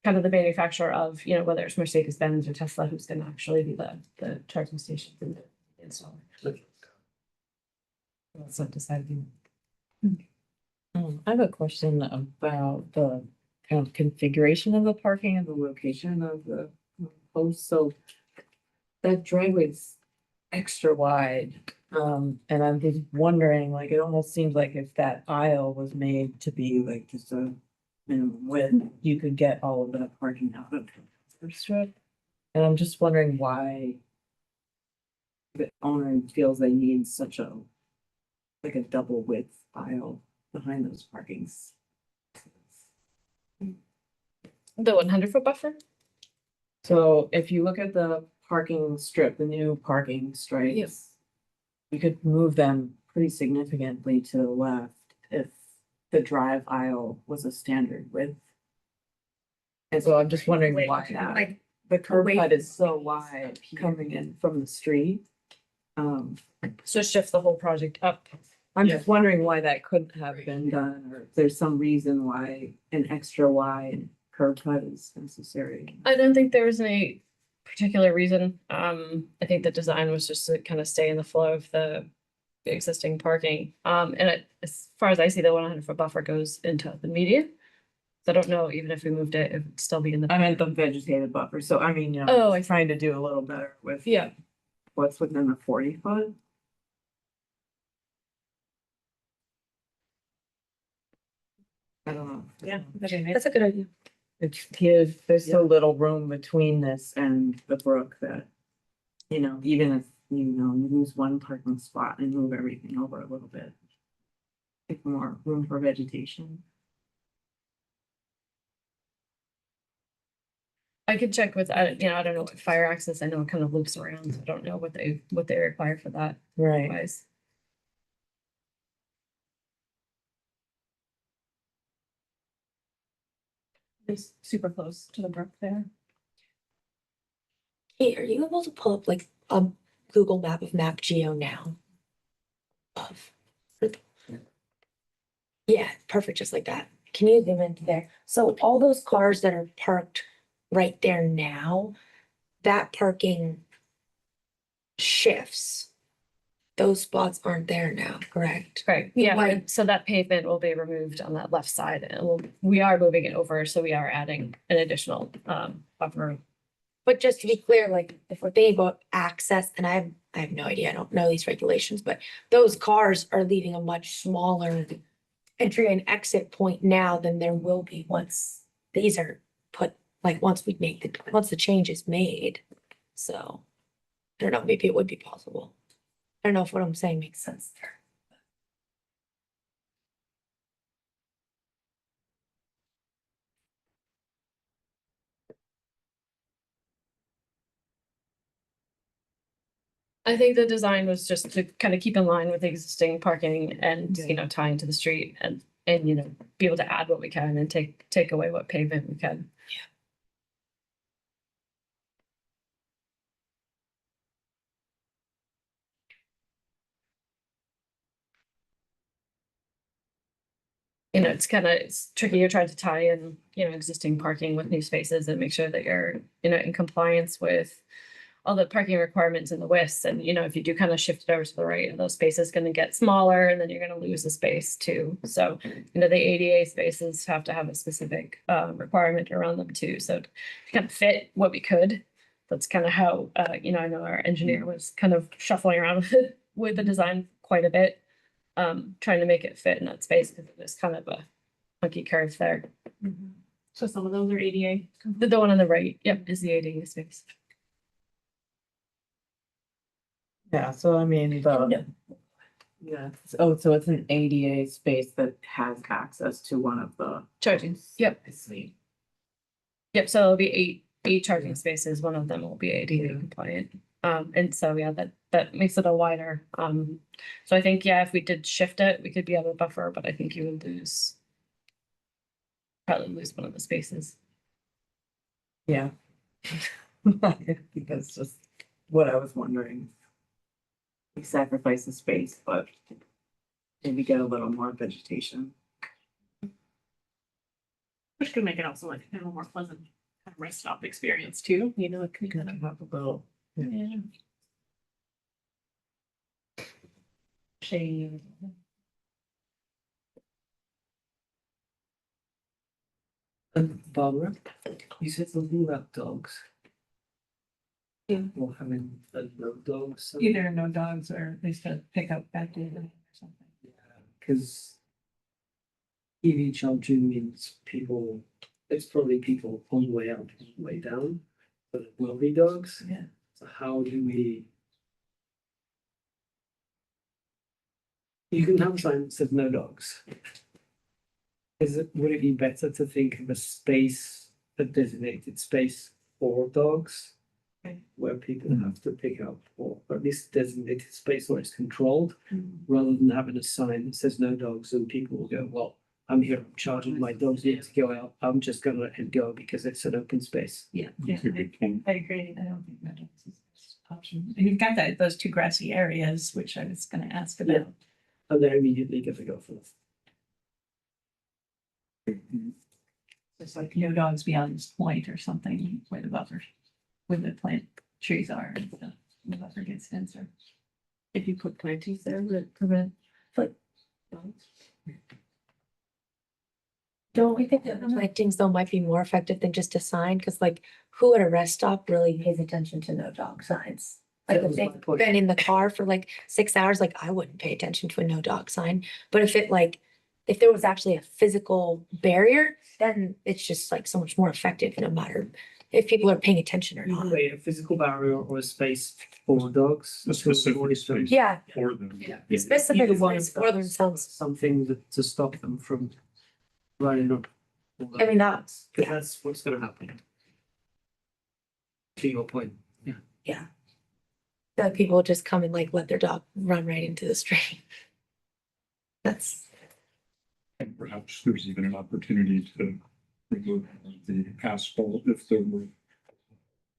kind of the manufacturer of, you know, whether it's Mercedes-Benz or Tesla, who's gonna actually be the charging station for the installer. That's not decided. I have a question about the kind of configuration of the parking and the location of the post, so. That driveway's extra wide, and I'm just wondering, like, it almost seems like if that aisle was made to be like just a minimum width, you could get all of that parking out of the strip. And I'm just wondering why the owner feels they need such a, like a double width aisle behind those parkings. The 100-foot buffer? So if you look at the parking strip, the new parking stripes. You could move them pretty significantly to the left if the drive aisle was a standard width. And so I'm just wondering why that, Like, the curb away cut is so wide coming in from the street. So shift the whole project up. I'm just wondering why that couldn't have been done, or if there's some reason why an extra wide curb cut is necessary. I don't think there was any particular reason. I think the design was just to kind of stay in the flow of the existing parking. As far as I see, the 100-foot buffer goes into the median. So I don't know, even if we moved it, it would still be in the. I meant the vegetated buffer, so I mean, you know, Oh, I'm trying to do a little better with. Yeah. What's within the 40-foot. I don't know. Yeah. That's a good idea. It's gives, there's so little room between this and the brook that, you know, even if, you know, you lose one parking spot and move everything over a little bit. Make more room for vegetation. I could check with, I don't know what fire access, I know it kind of loops around, so I don't know what they require for that. Right. Wise. It's super close to the brook there. Hey, are you able to pull up like a Google map of Map Geo now? Of. Yeah, perfect, just like that. Can you zoom into there? So all those cars that are parked right there now, that parking shifts. Those spots aren't there now, correct? Right, yeah, Why- so that pavement will be removed on that left side, and we are moving it over, so we are adding an additional buffer. But just to be clear, like if we're thinking about access, and I have no idea, I don't know these regulations, but those cars are leaving a much smaller entry and exit point now than there will be once these are put, like once the change is made. So I don't know, maybe it would be possible. I don't know if what I'm saying makes sense there. I think the design was just to kind of keep in line with the existing parking and, tie into the street and, be able to add what we can and take away what pavement we can. It's tricky. You're trying to tie in, existing parking with new spaces and make sure that you're, in compliance with all the parking requirements in the WIS. And, if you do kind of shift it over to the right, those spaces going to get smaller and then you're going to lose the space too. So, the ADA spaces have to have a specific requirement around them too. So to kind of fit what we could, that's kind of how, I know our engineer was kind of shuffling around with with the design quite a bit. Trying to make it fit in that space because it is kind of a funky curve there. So some of those are ADA. The one on the right, yep, is the ADA space. Yeah, so I mean, yeah, so it's an ADA space that has access to one of the. Charging, yep. I see. Yep, so it'll be eight charging spaces, one of them will be ADA compliant. And so, yeah, that makes it a wider, so I think, yeah, if we did shift it, we could be out of the buffer, but I think you would probably lose one of the spaces. Yeah. I think that's just what I was wondering. We sacrifice the space, but maybe get a little more vegetation. Which could make it also like kind of a more pleasant kind of rest stop experience too, you know, it could kind of. Have a little. Yeah. Shade. Barbara, you said something about dogs. Yeah. Or having a no dog. sign. Either no dogs or they said pick up back in or something. Cause EV charging means people, it's probably people on the way up, on the way down, but it will be dogs. Yeah. So how do we? You can have a sign that says no dogs. Would it be better to think of a space, a designated space for dogs? Where people have to pick up, or at least designated space where it's controlled, rather than having a sign that says no dogs and people will go, well, I'm here, I'm charging, my dogs need to go out, I'm just gonna let him go because it's an open space. Yeah, That's a good point. I agree. I don't think that is the best option. And you've got those two grassy areas, which I was gonna ask Yeah. about. And they're immediately gonna go for it. It's like no dogs beyond this point or something where the buffer, where the plant trees are and stuff, the buffer gets denser. If you put plantings there, would it prevent like dogs? Don't we think that the plantings though might be more effective than just a sign? Cause like who at a rest stop really pays attention to no dog signs? Like That if was my they've point. been in the car for like 6 hours, like I wouldn't pay attention to a no dog sign. But if it like, if there was actually a physical barrier, then it's just like so much more effective no matter if people are paying attention or Either not. way, a physical barrier or a space for dogs. A to specific avoid them. space. Yeah, For them. Yeah. specific Either one space of for them those, sounds, something to stop them from running up. I mean, that's, Because yeah, that's what's gonna happen. To your point, yeah. yeah. That people just come and like let their dog run right into the street. That's, And perhaps there's even an opportunity to remove the asphalt if there were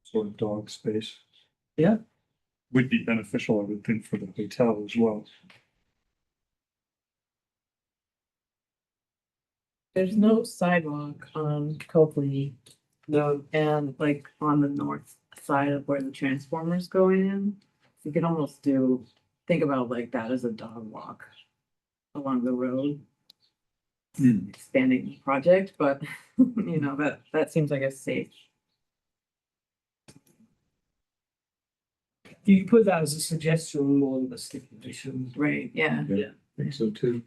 sort of dog space. Yeah. Would be beneficial, I would think, for the hotel as well. There's no sidewalk on Copley, No, and like on the north side of where the transformer's going in. You could almost think about like that as a dog walk along the road. Expanding the project, but you know, that seems like a safe. you put that as a suggestion more than a stipulation. Right, yeah. I think so too.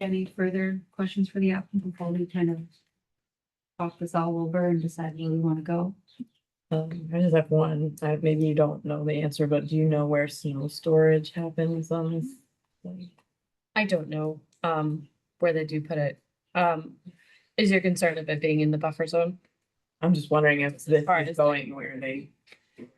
Any further questions for the applicant before we kind of talk this all over and decide where we want to go? I just have one, maybe you don't know the answer, but do you know where snow storage happens on this? Like, I don't know, where they do put it. Is your concern of it being in the buffer zone? I'm just wondering if this far is as going where they.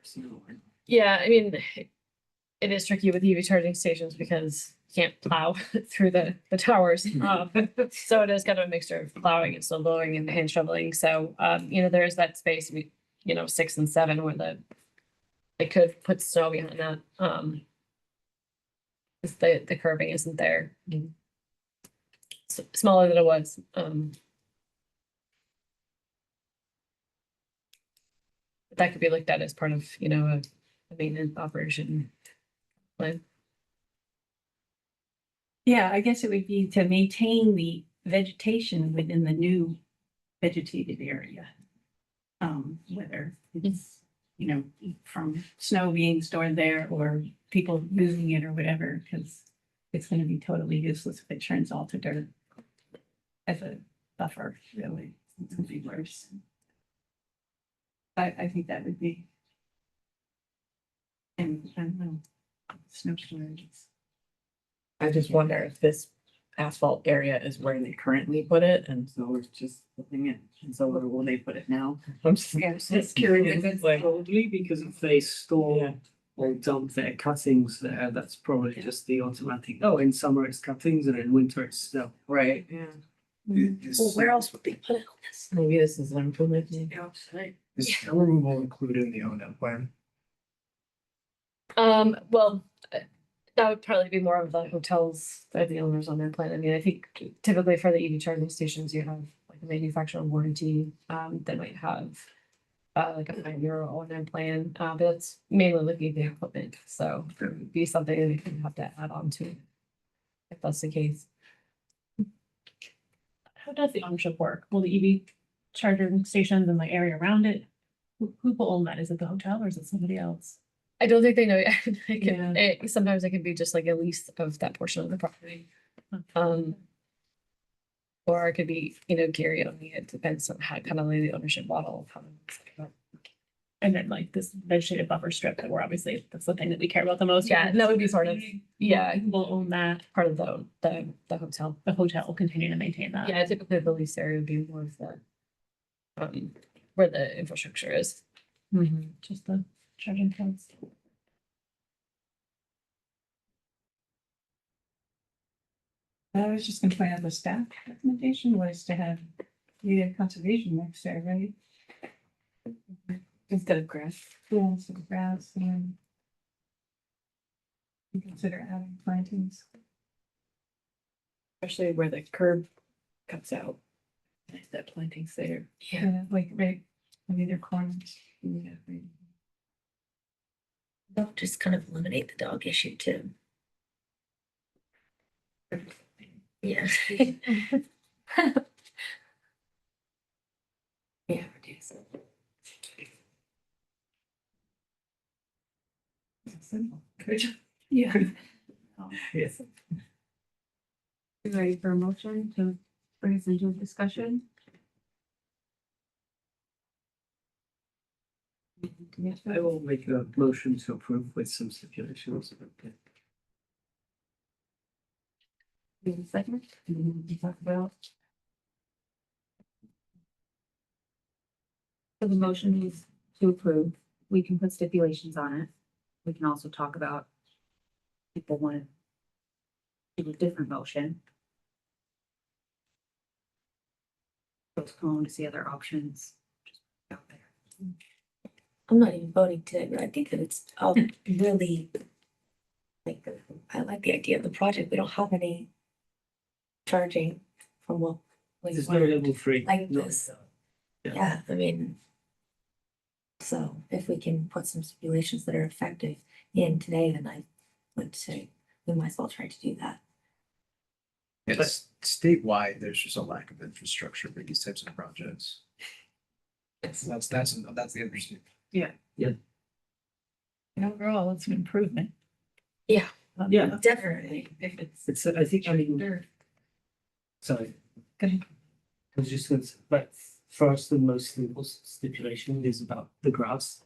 Snow. Yeah, I mean, it is tricky with EV charging stations because you can't plow through the towers. So it is kind of a mixture of plowing and snow blowing and hand shoveling. So, there is that space, 6 and 7 where they could put snow behind that. 'Cause the curving isn't there. Smaller than it was. That could be looked at as part of, a maintenance operation plan. Yeah, I guess it would be to maintain the vegetation within the new vegetated area. Whether it's you know, from snow being stored there or people using it or whatever, because it's gonna be totally useless if it turns all to dirt. As a buffer, really, it's gonna be worse. I think that would be. And I don't know, snow storage. I just wonder if this asphalt area is where they currently put it, and so we're just putting it, and so where will they put it now? I'm just curious, like, Probably because if they store Yeah. or dump their cuttings there, that's probably just the automatic, oh, in summer it's cuttings and in winter it's snow. right, yeah. Well, where else would they put it on this? Maybe this is an improvement. Is snow removal included in the O and M plan? Well, that would probably be more of the hotels, that the owners on their plan. I mean, I think typically for the EV charging stations, you have like a manufacturer warranty, that might have like a 5-year O&M plan, but that's mainly looking at the equipment, so it would be something that we can have to add on to if that's the case. How does the ownership work? Will the EV charging stations and the area around it, who will own that? Is it the hotel or is it somebody else? I don't think they know yet. Sometimes it can be just like a lease of that portion of the property. Or it could be, Gary owning it, depends on how kind of like the ownership model. And then like this vegetative buffer strip that we're obviously, that's the thing that we care about the most. Yeah, and that would be sort of, we'll own that part of the hotel. The hotel will continue to maintain that. Yeah, typically the lease area would be more of the where the infrastructure is. Just the charging points. I was just gonna point out the staff recommendation was to have native conservation next there, right? Instead of grass. Yeah, instead of grass and. You consider adding plantings. Especially where the curb cuts out. Nice that planting's there. Yeah, like right on either corners. Yeah, right. They'll just kind of eliminate the dog issue too. Yeah. Yeah, reduce it. Simple. Good. Yeah. Yes. You ready for a motion to bring us into a discussion? I will make a motion to approve with some stipulations. Second, we talk about. So the motion is to approve. We can put stipulations on it. We can also talk about. People want to do a different motion. Postpone to see other options. Just out there. I'm not even voting today, but I think that it's all really. Like, I like the idea of the project. We don't have any. Charging from what. There's no level 3. Like no. this. Yeah. Yeah, I mean. So if we can put some stipulations that are effective in today, then I would say we might as well try to do that. It's statewide, there's just a lack of infrastructure for these types of projects. That's the interesting. And overall, it's an improvement. Yeah. Yeah. Definitely. If it's. It's, I think, I mean, sorry. Go ahead. I was just going to say, but first and most simple stipulation is about the grass.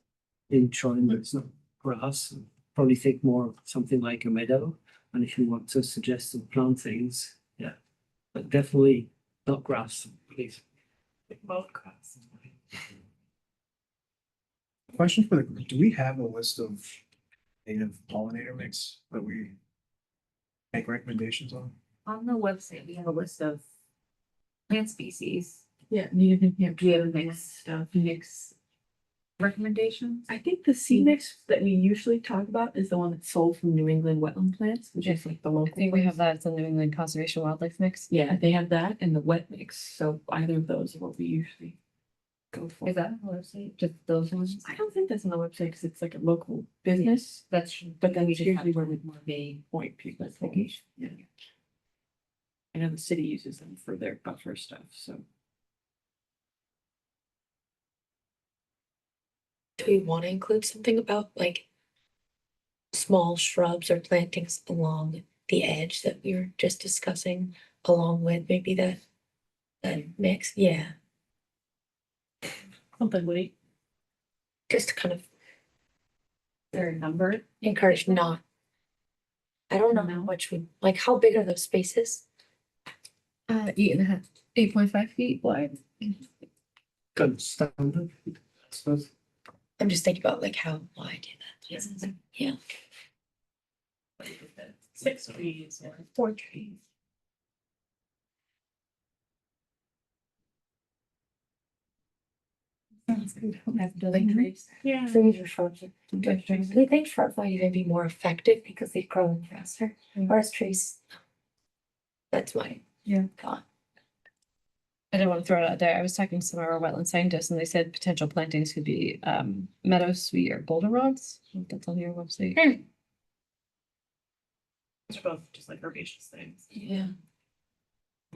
In trying that it's not grass, probably think more of something like a meadow. And if you want to suggest some plantings, yeah, but definitely not grass, please. Both crops. Question for the group, do we have a list of native pollinator mix that we make recommendations on? On the website, we have a list of plant species. Yeah, native New Do we have a Hampshire mix stuff. mix recommendations? I think the C mix that we usually talk about is the one that's sold from New England wetland plants, which is like the I local. think we place. have that, it's a New England Conservation Wildlife Mix. Yeah, they have that and the wet mix, so either of those are what we usually go for. Is that on the website? Just those ones? I don't think that's on the website because it's like a local business, That's, but then we it's just usually have where to we with more vague. point people. for. Specification. Yeah. I know the city uses them for their buffer stuff, so. do we want to include something about like small shrubs or plantings along the edge that we were just discussing, along with maybe that mix? Yeah, Something woody. just to kind of Their number. encourage not. I don't know how much we, like, how big are those spaces? 8.5, 8.5 feet wide. Good standard, I suppose. I'm just thinking about like how wide that is. Yeah. 6 trees or 4 trees. Have building trees. Yeah. Trees or shrubs. Do you think shrubs might even be more effective because they grow faster? Whereas trees? That's my thought. I don't want to throw it out there. I was talking to some of our wetland scientists and they said potential plantings could be meadowsweet or goldenrods. I think that's on your website. Those are both just like herbaceous things. Yeah.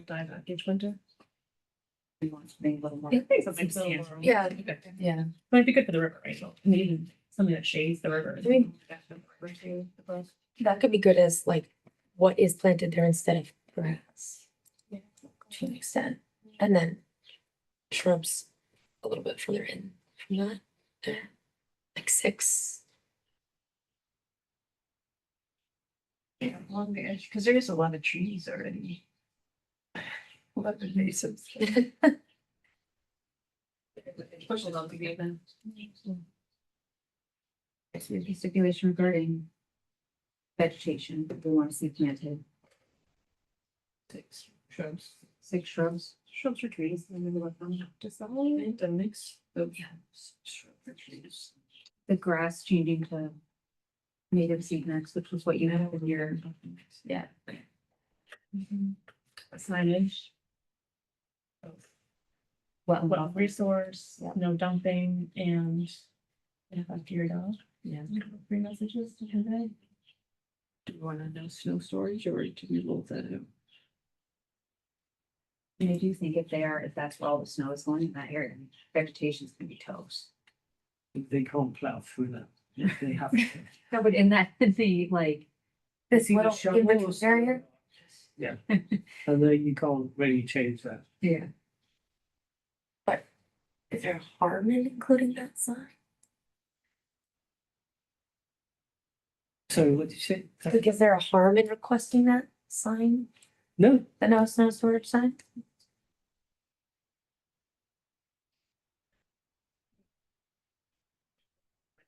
Die back each winter. We want something a little more. Something substantial. Yeah. Yeah. Might be good for the river, right? And even something that shades the river. I mean, that could be good as like what is planted there instead of grass. Yeah. To an extent. And then shrubs a little bit further in from that. There. Like 6. Yeah, along the edge, because there is a lot of trees already. A lot of invasives. Push it on the gate then. It's a stipulation regarding vegetation, that we want to see planted. 6 shrubs. 6 shrubs. Shrubs or trees. I remember what them decide. And a mix of Yeah. shrub and trees. The grass changing to native seed mix, which was what you have in your, yeah. Signage. Well, resource, Yeah. no dumping and if I your dog. Yeah. 3 messages to convey. Do you want to know snow storage or do we roll that out? And I do think if that's where all the snow is going in that area, vegetation's gonna be toast. They can't plow through that. If they have to. No, but in that, the like, This See the little shovels? area. Yeah. And then you can't really change that. yeah. Is there harm in including that sign? So what did you say? Like, is there a harm in requesting that sign? No, The no snow storage sign?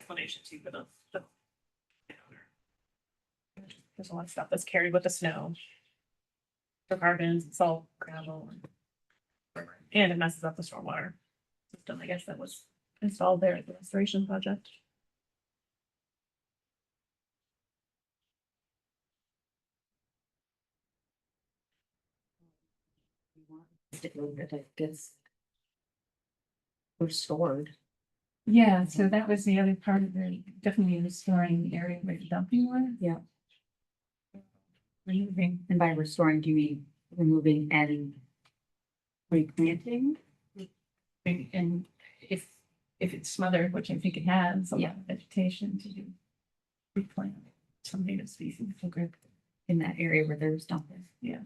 Explanation too for the. There's a lot of stuff that's carried with the snow. For carbons, salt, gravel. And it messes up the stormwater system, I guess that was installed there at the restoration project. That it gets restored. Yeah, so that was the other part of the, definitely restoring the area where the dumping was. Yeah. Removing. And by restoring, do you mean removing and replanting? And if it's smothered, which I think it has, a lot of vegetation to do. Replant some native species. Okay. In that area where there's dumping? Yeah.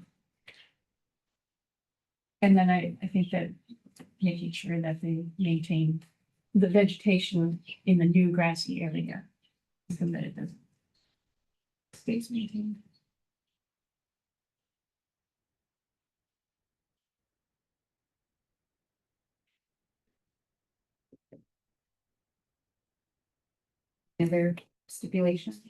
And then I think that making sure that they maintain the vegetation in the new grassy area. So that it doesn't. Stays maintained. Other stipulations?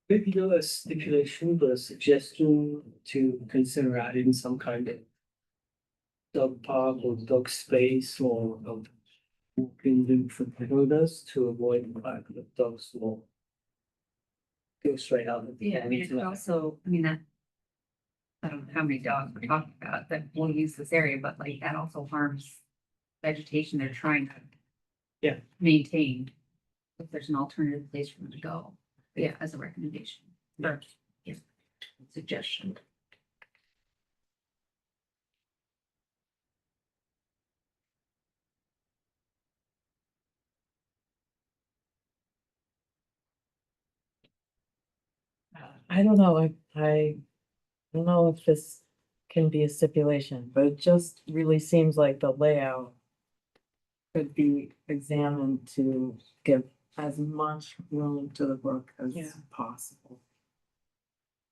maybe not a stipulation, but a suggestion to consider adding some kind of dog park or dog space or a walking loop for pet owners to avoid the fact that dogs will go straight out. of the Yeah, I mean, it into could that. also, I mean, that. I don't know how many dogs we're talking about that will use this area, but like that also harms vegetation they're trying to. Yeah. Maintain. If there's an alternative place for them to go, But yeah, as a recommendation, or, yeah, suggestion. I don't know, I don't know if this can be a stipulation, but it just really seems like the layout could be examined to give as much room to the brook as Yeah. possible.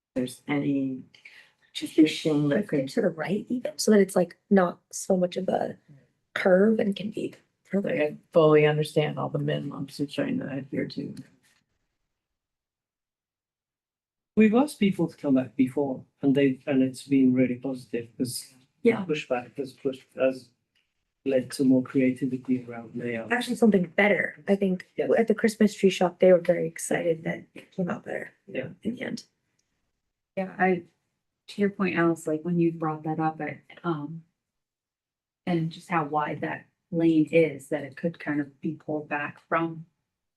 If there's any Just be thing that shifted could, to the right even, so that it's like not so much of a curve and can be further. I fully understand all the minimums you're trying to adhere to. We've asked people to come back before and it's been really positive because Yeah. pushback has led to more creativity around layout. Actually, something better. I think Yes. at the Christmas tree shop, they were very excited that it came out better. Yeah. In the end. Yeah, to your point, Alice, like when you brought that up, and just how wide that lane is, that it could kind of be pulled back from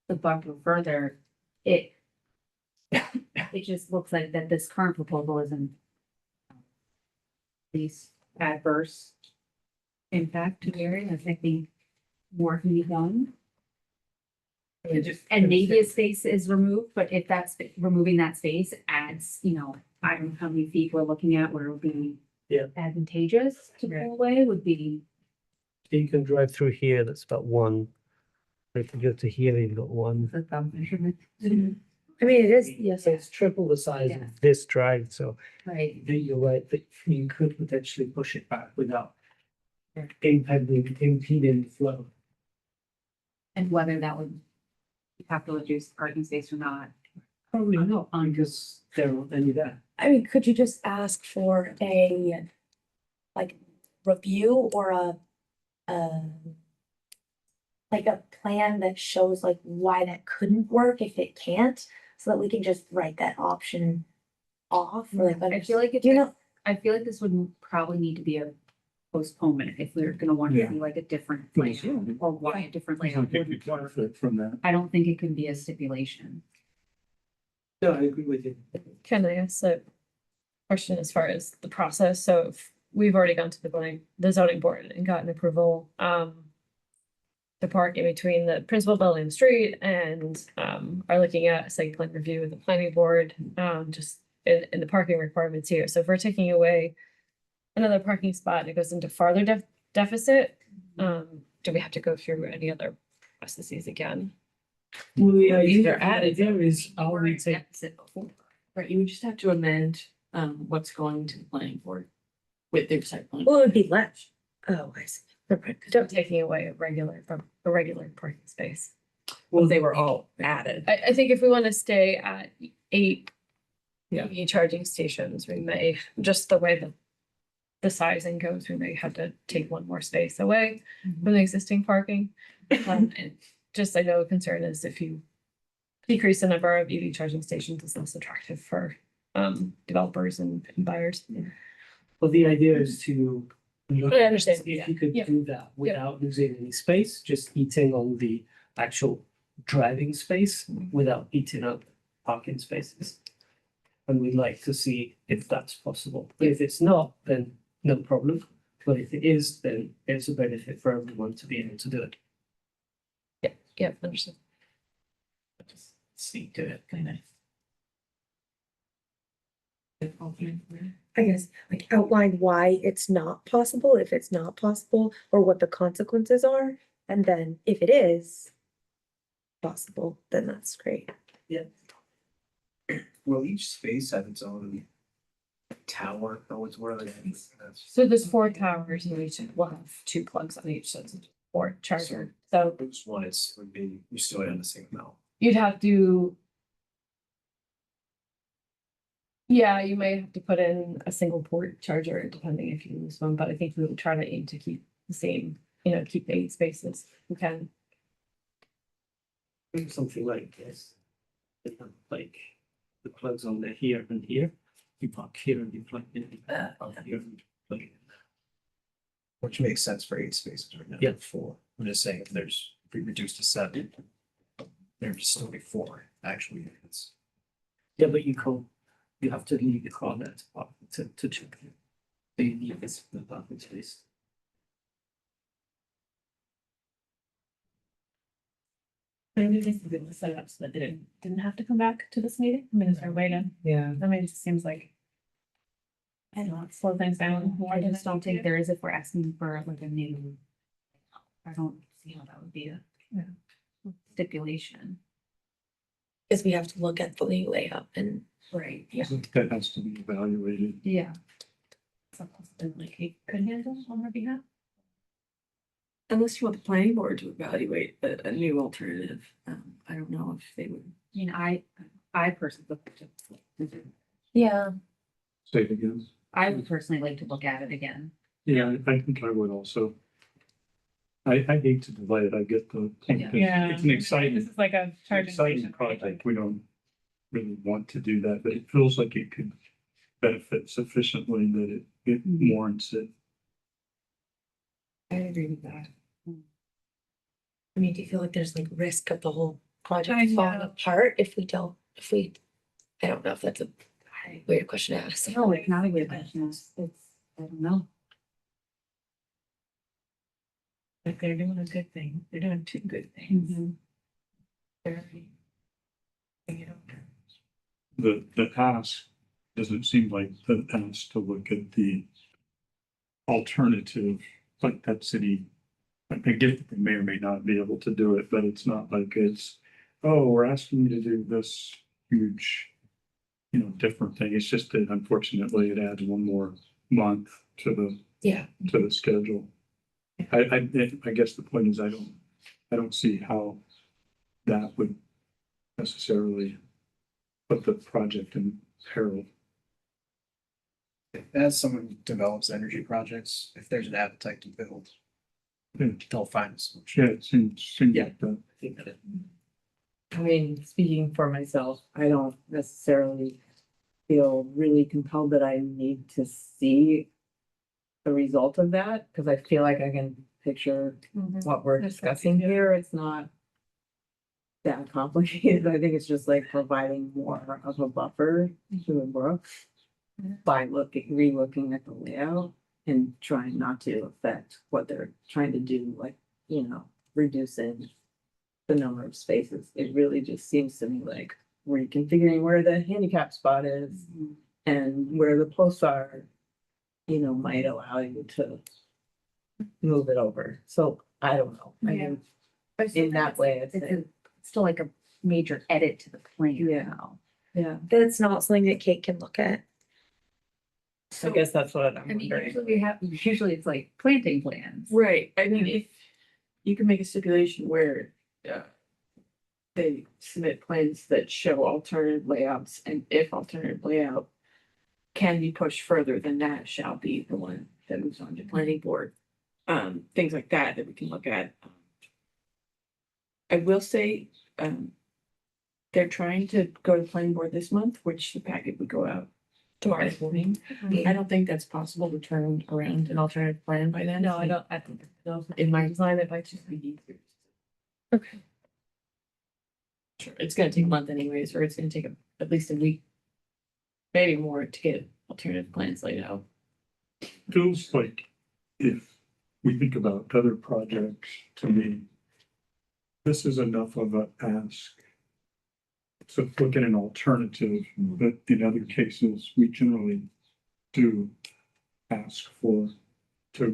the buffer further, it just looks like that this current proposal isn't least adverse impact to the area. I think more can be done. And maybe a space is removed, but if that's removing that space adds, I don't know how many feet we're looking at where it would be Yeah. advantageous to Right. pull away would be. You can drive through here, that's about one. If you go to here, you've got one. The thumb measurement. I mean, it is, yes. So it's triple the size Yeah. of this drive, so Right. you're right, that you could potentially push it back without impeding the flow. And whether that would have to reduce parking space or not. Probably not, because there aren't any there. I mean, could you just ask for a, like, review or like a plan that shows like why that couldn't work if it can't, so that we can just write that option off or like. I feel like Do you know? I feel like this would probably need to be a postponement if we were gonna want to Yeah. see like a different Yes. layout or why a different I layout think we wouldn't work. benefit from that. I don't think it can be a stipulation. No, I agree with you. Can I ask a question as far as the process? So if we've already gone to the zoning board and gotten approval, to park in between the principal building and the street and, are looking at a site plan review with the planning board, just in the parking requirements here. So if we're taking away another parking spot and it goes into farther deficit, do we have to go through any other processes again? Well, the Either idea is, are we taking Deficit before. Right, you would just have to amend what's going to the planning board with their site plan. Well, it would be less. Oh, I see. Never mind. Don't taking away a regular parking space. Well, they were all added. I think if we want to stay at 8 EV charging stations, we may, just the way the sizing goes, we may have to take one more space away from the existing parking. And just, I know a concern is if you decrease the number of EV charging stations, it's less attractive for developers and buyers. Well, the idea is to look I at understand, if you could yeah. do that without losing any space, just eating on the actual driving space without eating up parking spaces. And we'd like to see if that's possible. But if it's not, then no problem. But if it is, then it's a benefit for everyone to be able to do it. Yeah, understood. Just speak to it, kind of. I guess, like outline why it's not possible, if it's not possible, or what the consequences are, and then if it is possible, then that's great. Will each space have its own tower or what's where the? So there's 4 towers and each will have 2 plugs on each, so it's a 4 charger. So Each one is, would be, you still on the same amount. you'd have to. Yeah, you may have to put in a single port charger depending if you lose one, but I think we would try to aim to keep the same, keep the 8 spaces. We can. Something like this. Like the plugs on there here and here. You park here and you plug in. Park here and you plug in. Which makes sense for 8 spaces right now. Yeah. 4. I'm just saying if we reduce to 7, there'd still be 4 actual units. Yeah, but you have to leave the car there to park, to check it. So you need this for the parking space. Maybe this is good to set it up so that they didn't have to come back to this meeting. I mean, is there a way to, Yeah. I mean, it just seems like. I don't know, slow things down more I than just don't think there is if we're asking for like a new. I don't see how that would be a stipulation. Because we have to look at the new layout and. Right. Yeah. That has to be evaluated. Yeah. Something like he could handle on our behalf. Unless you want the planning board to evaluate a new alternative, I don't know if they would. I mean, I personally Yeah. Say it again. I would personally like to look at it again. Yeah, I think I would also. I hate to delay it. I get the point. that Yeah. It's an exciting, This is like a charging exciting station. project. We don't really want to do that, but it feels like it could benefit sufficiently that it warrants it. I agree with that. I mean, do you feel like there's like risk of the whole I project falling know. apart if we don't, I don't know if that's a weird question to ask. No, it's not a good question. It's, I don't know. Like they're doing a good thing. They're doing two good things. Mm-hmm. They're, you know, The ask doesn't seem like the ask to look at the alternative, like that city. I get that they may or may not be able to do it, but it's not like it's, oh, we're asking you to do this huge, different thing. It's just that unfortunately it adds one more month to Yeah. the schedule. I guess the point is I don't see how that would necessarily put the project in peril. As someone who develops energy projects, if there's an appetite to build, they'll find a solution. Yeah, it seems Yeah. like that. I think that it. I mean, speaking for myself, I don't necessarily feel really compelled that I need to see the result of that, because I feel like I can picture what we're discussing here. It's not that complicated. I think it's just like providing more of a buffer to the brook by re-looking at the layout and trying not to affect what they're trying to do, like, reducing the number of spaces. It really just seems to me like reconfiguring where the handicap spot is and where the posts are, might allow you to move it over. So I don't know. I Yeah. mean, in that way, it's It's still like a major edit to the plan. Yeah. now. yeah. That's not something that Kate can look at. I guess that's what I'm I mean, wondering. usually it's like planting plans. right, I mean, if you can make a stipulation where, they submit plans that show alternative layouts, and if alternative layout can be pushed further, then that shall be the one that moves on to planning board. Things like that we can look at. I will say, they're trying to go to planning board this month, which the packet would go out tomorrow morning. I don't think that's possible to turn around an alternative plan by then. No, I don't, I think. In my design, it might just be easier. Okay. Sure, it's gonna take a month anyways, or it's gonna take at least a week. Maybe more to get alternative plans laid out. Feels like if we think about other projects, to me, this is enough of a ask. So look at an alternative, but in other cases, we generally do ask to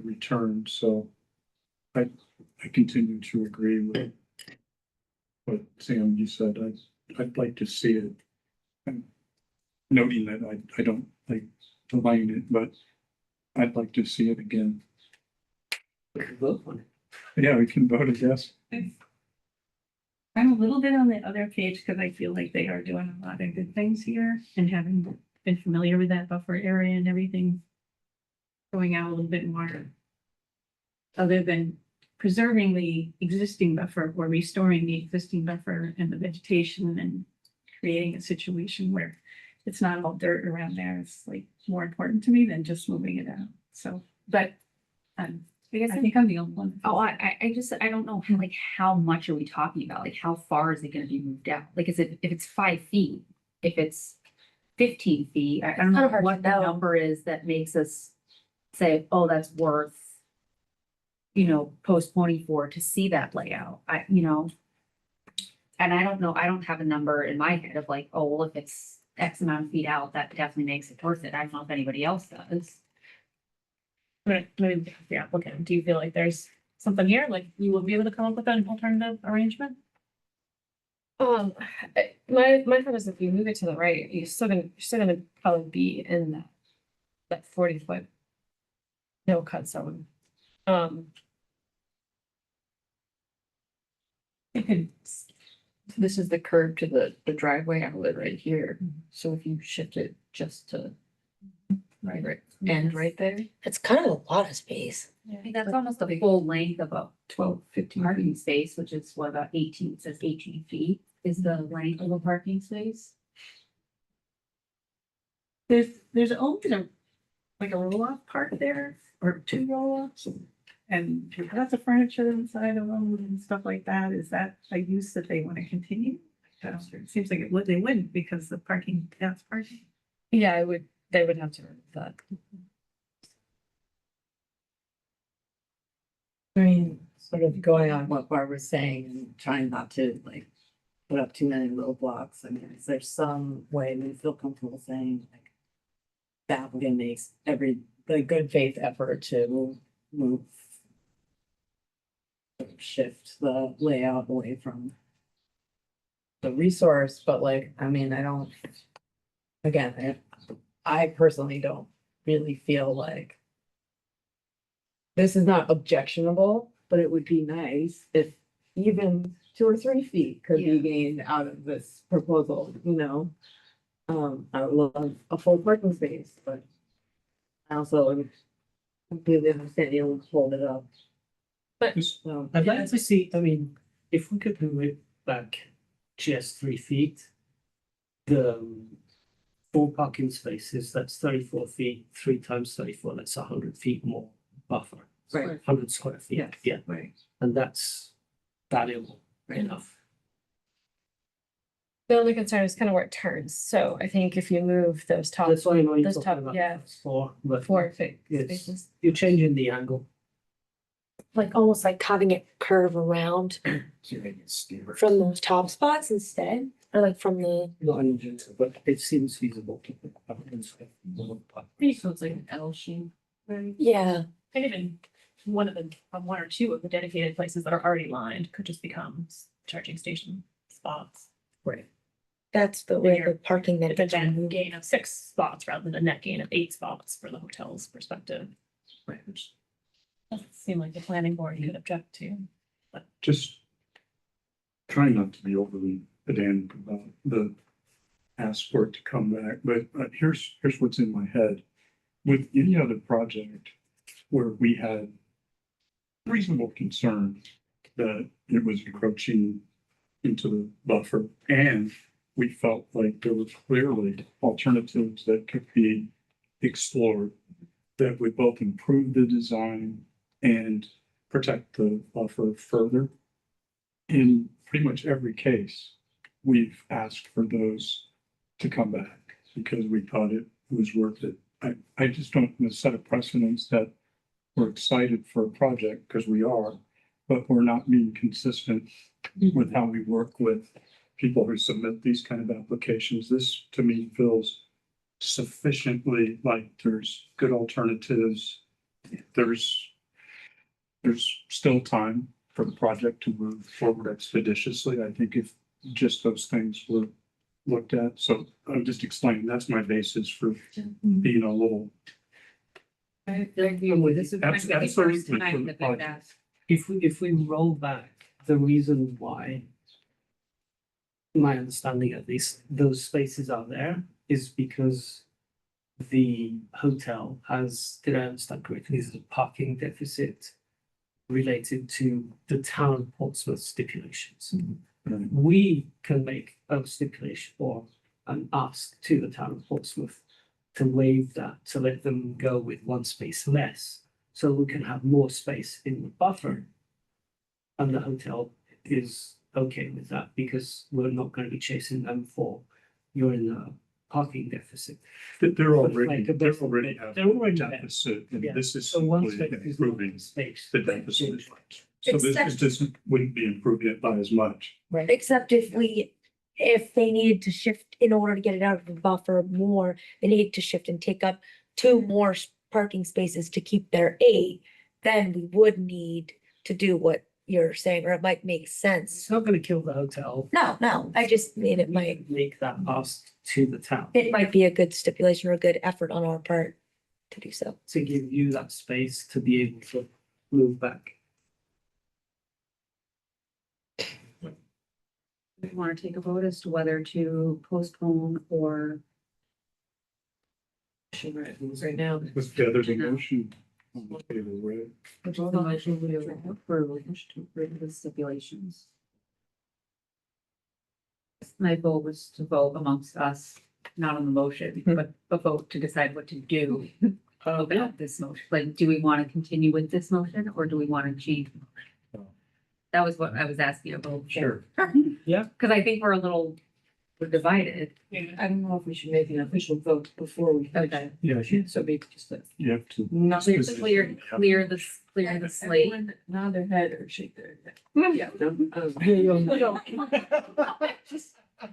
return, so I continue to agree with what Sam, you said. I'd like to see it. I'm noting that I don't like delaying it, but I'd like to see it again. Vote on it. Yeah, we can vote, I guess. I'm a little bit on the other page because I feel like they are doing a lot of good things here and having been familiar with that buffer area and everything. Going out a little bit more. Other than preserving the existing buffer or restoring the existing buffer and the vegetation and creating a situation where it's not all dirt around there. It's like more important to me than just moving it out. So, but I think I'm the only one. Oh, I just, I don't know, how much are we talking about? Like, how far is it gonna be moved out? Like, is it, if it's 5 feet, if it's 15 feet, I don't know kinda hard to what the know. number is that makes us say, oh, that's worth, postponing for to see that layout. And I don't know, I don't have a number in my head of like, oh, well, if it's X amount of feet out, that definitely makes it worth it. I don't know if anybody else does. Maybe the applicant, do you feel like there's something here, like you will be able to come up with an alternative arrangement? My thought is if you move it to the right, you're still gonna probably be in that 40-foot no cut zone. You could, this is the curb to the driveway outlet right here. So if you shift it just to right, end right there. It's kind of a lot of space. I think that's almost the full length of a 12, 15 parking feet. space, which is what, about 18, it says 18 feet is the length of a parking space. There's only like a roll-off part there, or two roll-offs. And if you've got the furniture inside of them and stuff like that, is that a use that they want to continue? It seems like they wouldn't because the parking, that's parking. Yeah, they would have to remove that. I mean, sort of going on what Barbara's saying and trying not to like put up too many roadblocks. I mean, is there some way we feel comfortable saying like the applicant makes the good faith effort to move shift the layout away from the resource, but like, I mean, I personally don't really feel like this is not objectionable, but it would be nice if even 2 or 3 feet could be gained out of this proposal, you know? I would love a full parking space, but I also completely understand you don't hold it up. So, I'd like to see, I mean, if we could move it back just 3 feet, the 4 parking spaces, that's 34 feet, 3 times 34, that's 100 feet more buffer. Right. 100 square feet, Yes. yeah, right. and that's valuable enough. The only concern is kind of where it turns. So I think if you move those top, That's why I know you're those talking top, about yeah, 4, but 4 feet Yes. spaces. you're changing the angle. Like almost like having it curve around from those top spots instead, or like from the. Not unusual, but it seems feasible to put up in So it's like an L shape. Right? Yeah. And even one or two of the dedicated places that are already lined could just become charging station spots. Right. That's the way the parking that It's a gets net removed. gain of 6 spots rather than a net gain of 8 spots for the hotel's perspective. Right. Which doesn't seem like the planning board could object to. Just trying not to be overly pedantic about the ask for it to come back, but here's what's in my head. With any other project where we had reasonable concern that it was encroaching into the buffer, and we felt like there were clearly alternatives that could be explored that would both improve the design and protect the buffer further. In pretty much every case, we've asked for those to come back because we thought it was worth it. I just don't want to set a precedence that we're excited for a project because we are, but we're not being consistent with how we work with people who submit these kind of applications. This to me feels sufficiently like there's good alternatives. There's still time for the project to move forward expeditiously. I think if just those things were looked at. So I'm just explaining, that's my basis for being a little. This is That's- the that's first the- time that they've project. asked. If we roll back, the reason why, my understanding at least, those spaces are there is because the hotel has, did I understand correctly, is a parking deficit related to the town of Portsmouth stipulations. We can make a stipulation or an ask to the town of Portsmouth to waive that, to let them go with 1 space less, so we can have more space in the buffer. And the hotel is okay with that because we're not going to be chasing them for you're in a parking deficit. They're But already, like, they're already they're having a already there. deficit, and Yeah. this is So 1 simply space is not improving space. the deficit. So Except- this wouldn't be improved yet by as much. Except if they needed to shift in order to get it out of the buffer more, they need to shift and take up two more parking spaces to keep their 8, then we would need to do what you're saying, or it might make It's sense. not gonna kill the hotel. No, I just mean it might, Make that ask to the town it might be a good stipulation or a good effort on our part to do so. to give you that space to be able to move back. We want to take a vote as to whether to postpone or. Right now. Yeah, there's a motion on the table, right? Which is the motion to approve the stipulations. My vote was to vote amongst us, not on the motion, but a vote to decide what to do about this motion. Like, do we want to continue with this motion or do we want to change? the motion? That was what I was asking about. Sure. Yeah. Because I think we're divided. I don't know if we should make an official vote before we. Okay. Yeah, So maybe just a. you have to. Clear the slate. Everyone nod their head or shake their head. Yeah, no,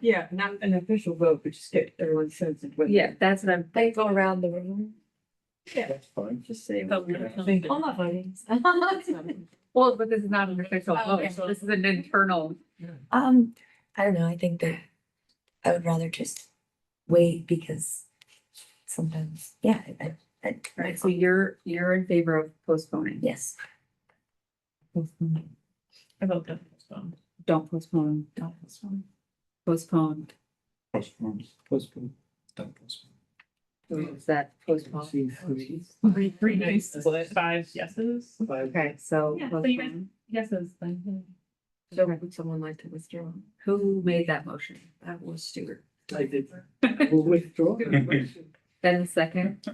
Yeah, not an official vote, but just get everyone's sense of what. Yeah, that's what I'm. They go around the room. That's fine. just say. Oh, what you're okay. thinking. I'm not voting. Well, but this is not an official Oh, vote. okay. This is an internal. I don't know, I think that I would rather just wait because sometimes, yeah, Right, so you're in favor of postponing. yes. I vote that. Don't postpone, Don't postpone. postpone. Postpone. Don't postpone. So is that postpone? Three days split. 5 yeses. Okay, so Yeah, so you guys- postpone. Yeses then. So would someone like to withdraw? Who made that motion? That was Stuart. I did. We'll withdraw. Then the second?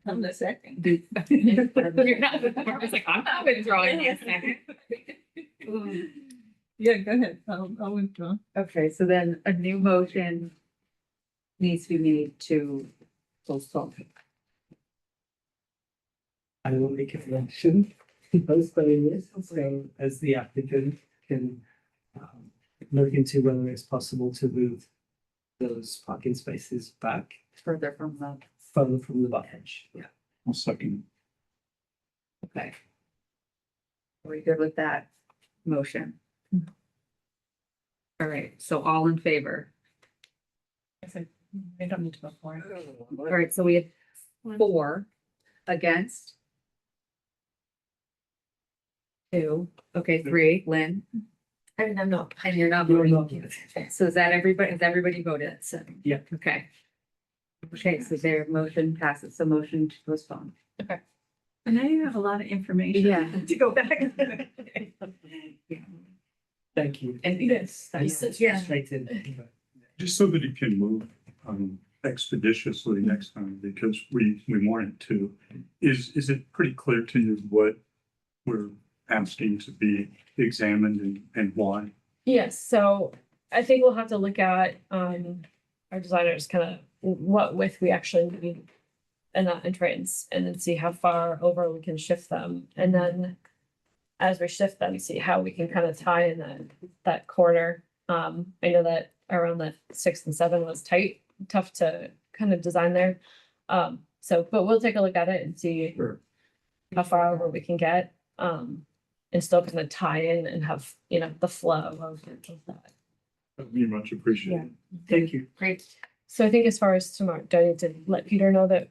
I'm the second. You're not, I was like, I'm not withdrawing in a second. Yeah, go ahead. I'll withdraw. Okay, so then a new motion needs to be made to postpone. I will make a motion postponing this, so as the applicant can look into whether it's possible to move those parking spaces back Further from the, further from the buffer edge. Yeah. I'll second. okay. Are we good with that motion? All right, so all in favor? I don't need to vote for it. All right, so we have 4 against. 2, okay, 3, Lynn, I'm not. and you're not You're voting. not. So is that everybody, has everybody voted? So, Yeah. okay. Okay, so their motion passes, so motion to postpone. And now you have a lot of information. Yeah. To go back. Thank you. And yes, Yeah. Frustrating. Just so that it can move expeditiously next time, because we want it to. Is it pretty clear to you what we're asking to be examined and why? Yes, so I think we'll have to look at, our designers kind of what width we actually need in that entrance and then see how far over we can shift them. And then as we shift them, see how we can kind of tie in that corner. I know that around the 6 and 7 was tight, tough to kind of design there. So, but we'll take a look at it and see Sure. how far over we can get. And still kind of tie in and have, the flow of that. That'd be much appreciated. Thank you. Great. So I think as far as tomorrow, do I need to let Peter know that?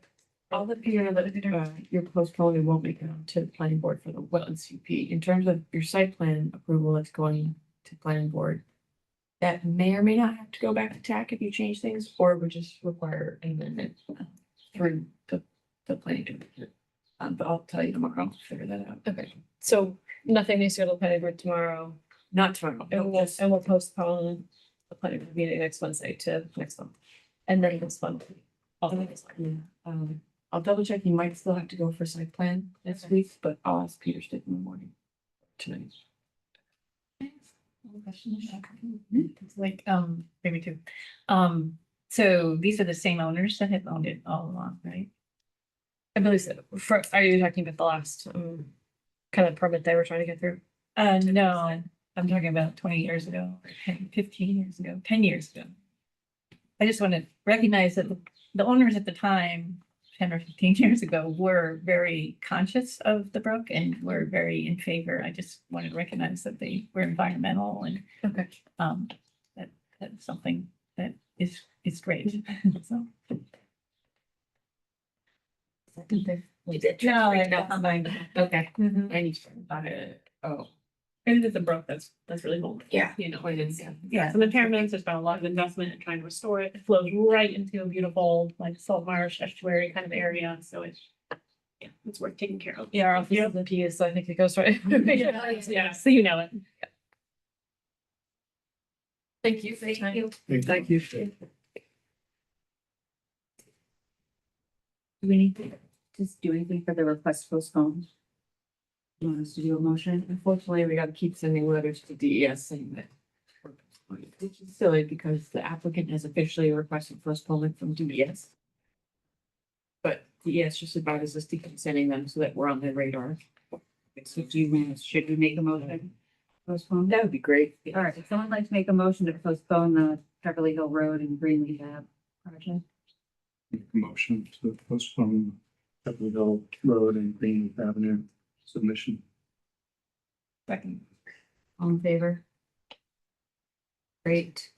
I'll let Peter know that You're postponing won't make it to the planning board for the wetlands CP. In terms of your site plan approval that's going to planning board, that may or may not have to go back to TAC if you change things, or would just require an amendment through the planning division. But I'll tell you tomorrow, I'll figure that out. Okay, so nothing needs to go to the planning board tomorrow, Not tomorrow. and we'll postpone the planning board meeting next Wednesday to next month. And then this one. I'll double check. You might still have to go for site plan this week, but I'll ask Peter Stick in the morning tonight. It's like, maybe two. So these are the same owners that have owned it all along, right? I believe so. Are you talking about the last kind of permit they were trying to get through? No, I'm talking about 20 years ago, or 10, 15 years ago, 10 years ago. I just want to recognize that the owners at the time, 10 or 15 years ago, were very conscious of the brook and were very in favor. I just wanted to recognize that they were environmental and Okay. that's something that is great. So. We did. No, right I now. don't combine. Okay. Oh. And it's a brook that's really old. Yeah. You know, and it's, Yeah. some impairments, there's been a lot of investment in trying to restore it. It flows right into a beautiful, like salt marsh estuary kind of area, so it's, yeah, it's worth taking care of. Yeah, our office is the PS, so I think it goes right. Yeah, so you know it. Thank you. Thank you. Thank you. Do we need to just do anything for the request to postpone? You want us to do a motion? Unfortunately, we gotta keep sending letters to DES saying that. Which is silly because the applicant has officially requested postponement from DES. But DES just advised us to keep sending them so that we're on their radar. So should we make a motion? Postpone? That would be great. All right, if someone like to make a motion to postpone the Beverly Hill Road and Greenleaf Ave project? Motion to postpone Pepperell Hill Road and Green Avenue submission. Second. All in favor? Great.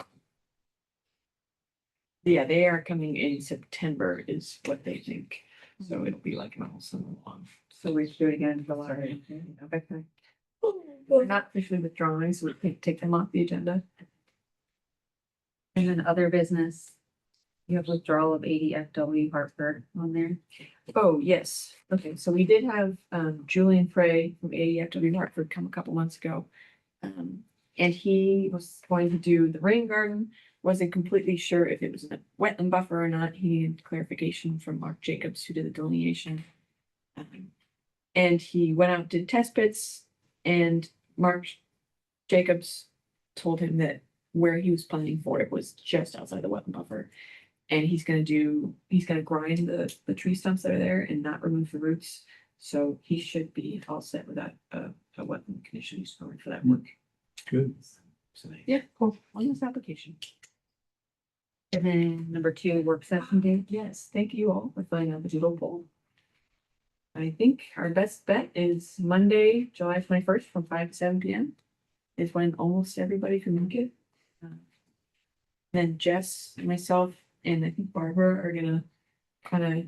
Yeah, they are coming in September is what they think. So it'll be like an all summer long. So we should do it again in July. Okay. We're not officially withdrawing, so we can't take them off the agenda. And then other business. You have withdrawal of 80 FW Hartford on there. Oh, yes. Okay, so we did have Julian Frey from ADFW Hartford come a couple months ago. And he was going to do the rain garden, wasn't completely sure if it was a wetland buffer or not. He needed clarification from Mark Jacobs, who did the delineation. And he went out, did test pits, and Mark Jacobs told him that where he was planning for it was just outside the wetland buffer. And he's gonna grind the tree stumps that are there and not remove the roots. So he should be all set with that, a wetland condition use permit for that work. Good. So, yeah, cool, on this application. And then number 2, work session date. Yes, thank you all for filling out the doodle poll. I think our best bet is Monday, July 21st from 5 to 7 PM. Is when almost everybody can make it. Then Jess, myself, and I think Barbara are gonna kind of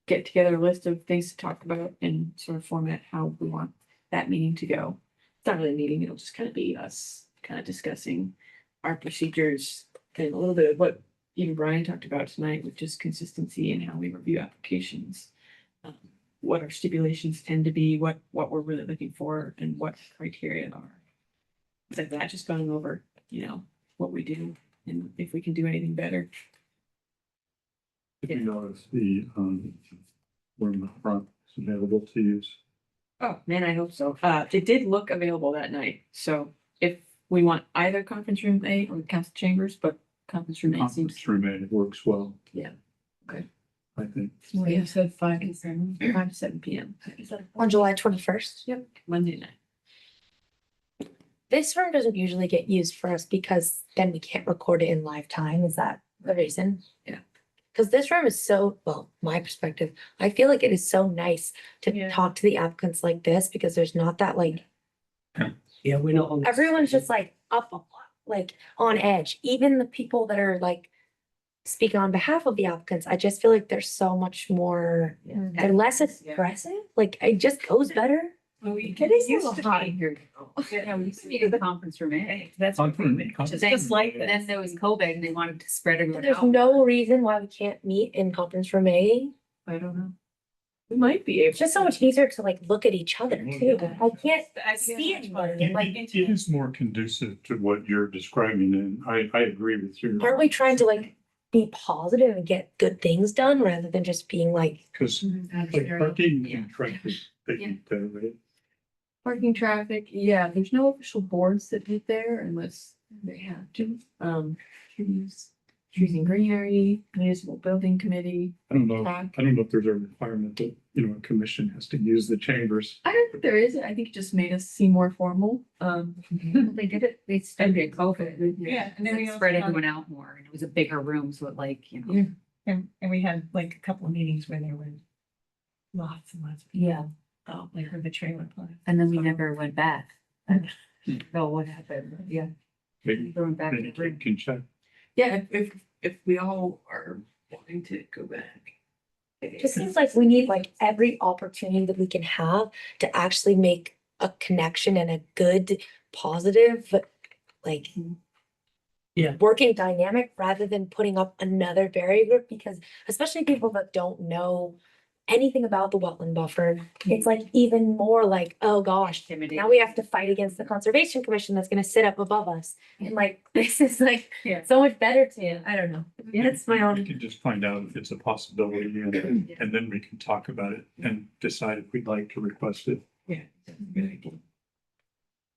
get together a list of things to talk about and sort of format how we want that meeting to go. It's not really a meeting, it'll just kind of be us kind of discussing our procedures and a little bit of what even Brian talked about tonight, which is consistency and how we review applications. What our stipulations tend to be, what we're really looking for and what criteria are. It's like that, just going over, what we do and if we can do anything better. If you notice the, room in the front is available to use. Oh, man, I hope so. It did look available that night, so if we want either conference room A or council chambers, but conference room A seems. Conference room A works well. Yeah. Okay. I think. So you said 5 to 7, 5 to 7 PM. On July 21st. Yep, Monday night. This room doesn't usually get used for us because then we can't record it in live time. Is that the reason? Yeah. Because this room is so, well, my perspective, I feel like it is so nice to Yeah. talk to the applicants like this because there's not that like, Yeah, we're not on. everyone's just like like on edge. Even the people that are like speaking on behalf of the applicants, I just feel like there's so much more, they're less aggressive. Like it just goes better. Well, we It is a used little to hot be- in here. Yeah, we used to be in the conference room, eh? That's Just like Then this. there was COVID and they wanted to spread everyone There's out. no reason why we can't meet in conference room A. I don't know. We might be able. It's just so much easier to like look at each other too. I can't I see think that's anybody. Like, It is more conducive to what you're describing, and I agree with you. aren't we trying to like be positive and get good things done rather than just being like, Because like parking and traffic, they need to, right? Parking traffic, yeah, there's no official boards that meet there unless they have to. Trees. trees and greenery, municipal building committee. I don't know, TAC. I don't know if there's a requirement that, a commission has to use the chambers. I don't think there is. I think it just made us seem more formal. They did it, they started COVID. Yeah, and then we also Spread had- everyone out more, and it was a bigger room, so it like, Yeah. And we had like a couple of meetings where there were lots and lots of people. Yeah, Oh, like where the trailer park. and then we never went back. I don't know what happened, but yeah. Maybe, We went back to maybe the room. can check. Yeah, if we all are wanting to go back. It just seems like we need like every opportunity that we can have to actually make a connection and a good, positive, like. Yeah. Working dynamic rather than putting up another barrier, because especially people that don't know anything about the wetland buffer, it's like even more like, oh gosh, now we have to fight against the Conservation Commission that's gonna sit up above us. And like, this is like Yeah. so much better to, I don't know. Yeah, it's my We own. can just find out if it's a possibility and then we can talk about it and decide if we'd like to request it. Yeah. That's a good idea.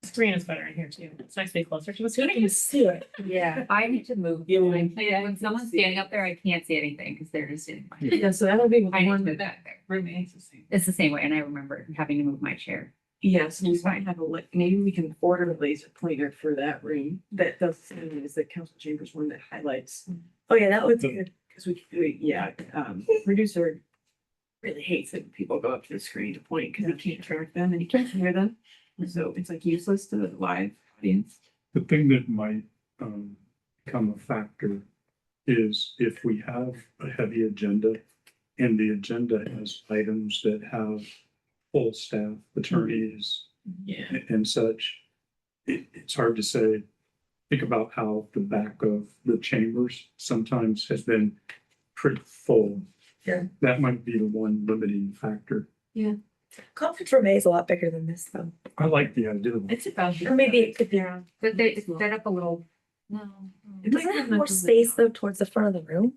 Screen is better in here too. It's nice to be closer to the So you screen. can see it. Yeah, I need to move. Yeah, When someone's standing up there, I can't see anything because they're just in. Yeah, so that'll be I need to one move that back there. remains the same. It's the same way, and I remember having to move my chair. Yes, we It's might have a, maybe we can order a laser pointer for that room that does, the same as the council chambers one that highlights. Oh, yeah, that looks good, because producer really hates it when people go up to the screen to point, because he can't track them and he can't hear them. So it's like useless to the live audience. The thing that might become a factor is if we have a heavy agenda and the agenda has items that have full staff, attorneys Yeah. and such, it's hard to say. Think about how the back of the chambers sometimes has been pretty full. Yeah. That might be the one limiting factor. Conference room A is a lot bigger than this though. I like the idea of It's about. Or maybe it could be around. But they set up a little. No. Doesn't it have more space though towards the front of the room?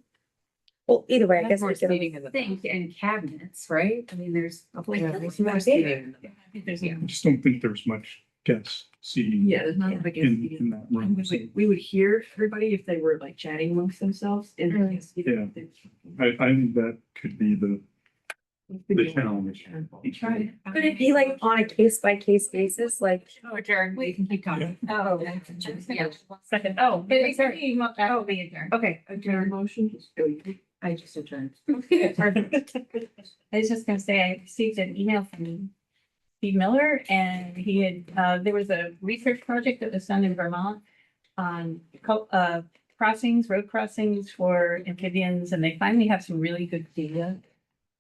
Well, either way, I guess we can. Sink and cabinets, right? I mean, there's. a Like, whole- there's more seating. Yeah. I just don't think there's much guest seating Yeah, there's not a big. in that room. We would hear everybody if they were like chatting amongst themselves in the. guest seating. I think that could be the challenge. Try. Could it be like on a case by case basis, like? Oh, adjourn, we can keep talking. Oh. Yeah. Second. Oh, But it's it could be mo- Oh, we adjourn. Okay, adjourn motion. I just adjourned. Okay, perfect. I was just gonna say, I received an email from Steve Miller and he had, there was a research project that was done in Vermont on crossings, road crossings for amphibians, and they finally have some really good data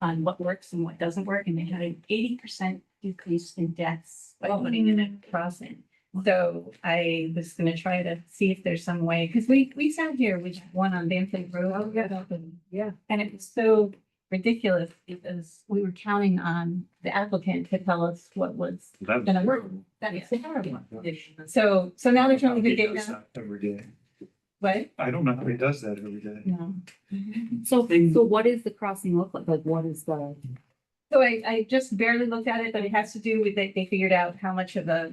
on what works and what doesn't work, and they had an 80% decrease in deaths by putting in a crossing. So I was gonna try to see if there's some way, because we sat here with one on Banfield Road. Yeah. And it was so ridiculous because we were counting on the applicant to tell us what was gonna work. That is terrible. So now they're trying to He get does data. that every day. What? I don't know how he does that every day. No. So what does the crossing look like? Like, what is the? So I just barely looked at it, but it has to do with they figured out how much of a,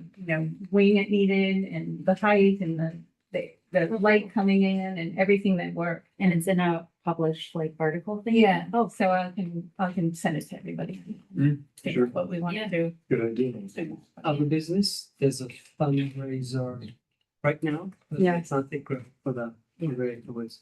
wing it needed and the height and the light coming in and everything that worked. And it's in a published like article thing? Yeah. Oh, so I can send it to everybody. Figure sure. out what we want to do. Good idea. Other business, there's a fundraiser right now. Yeah. It's not secret for that. Very afterwards.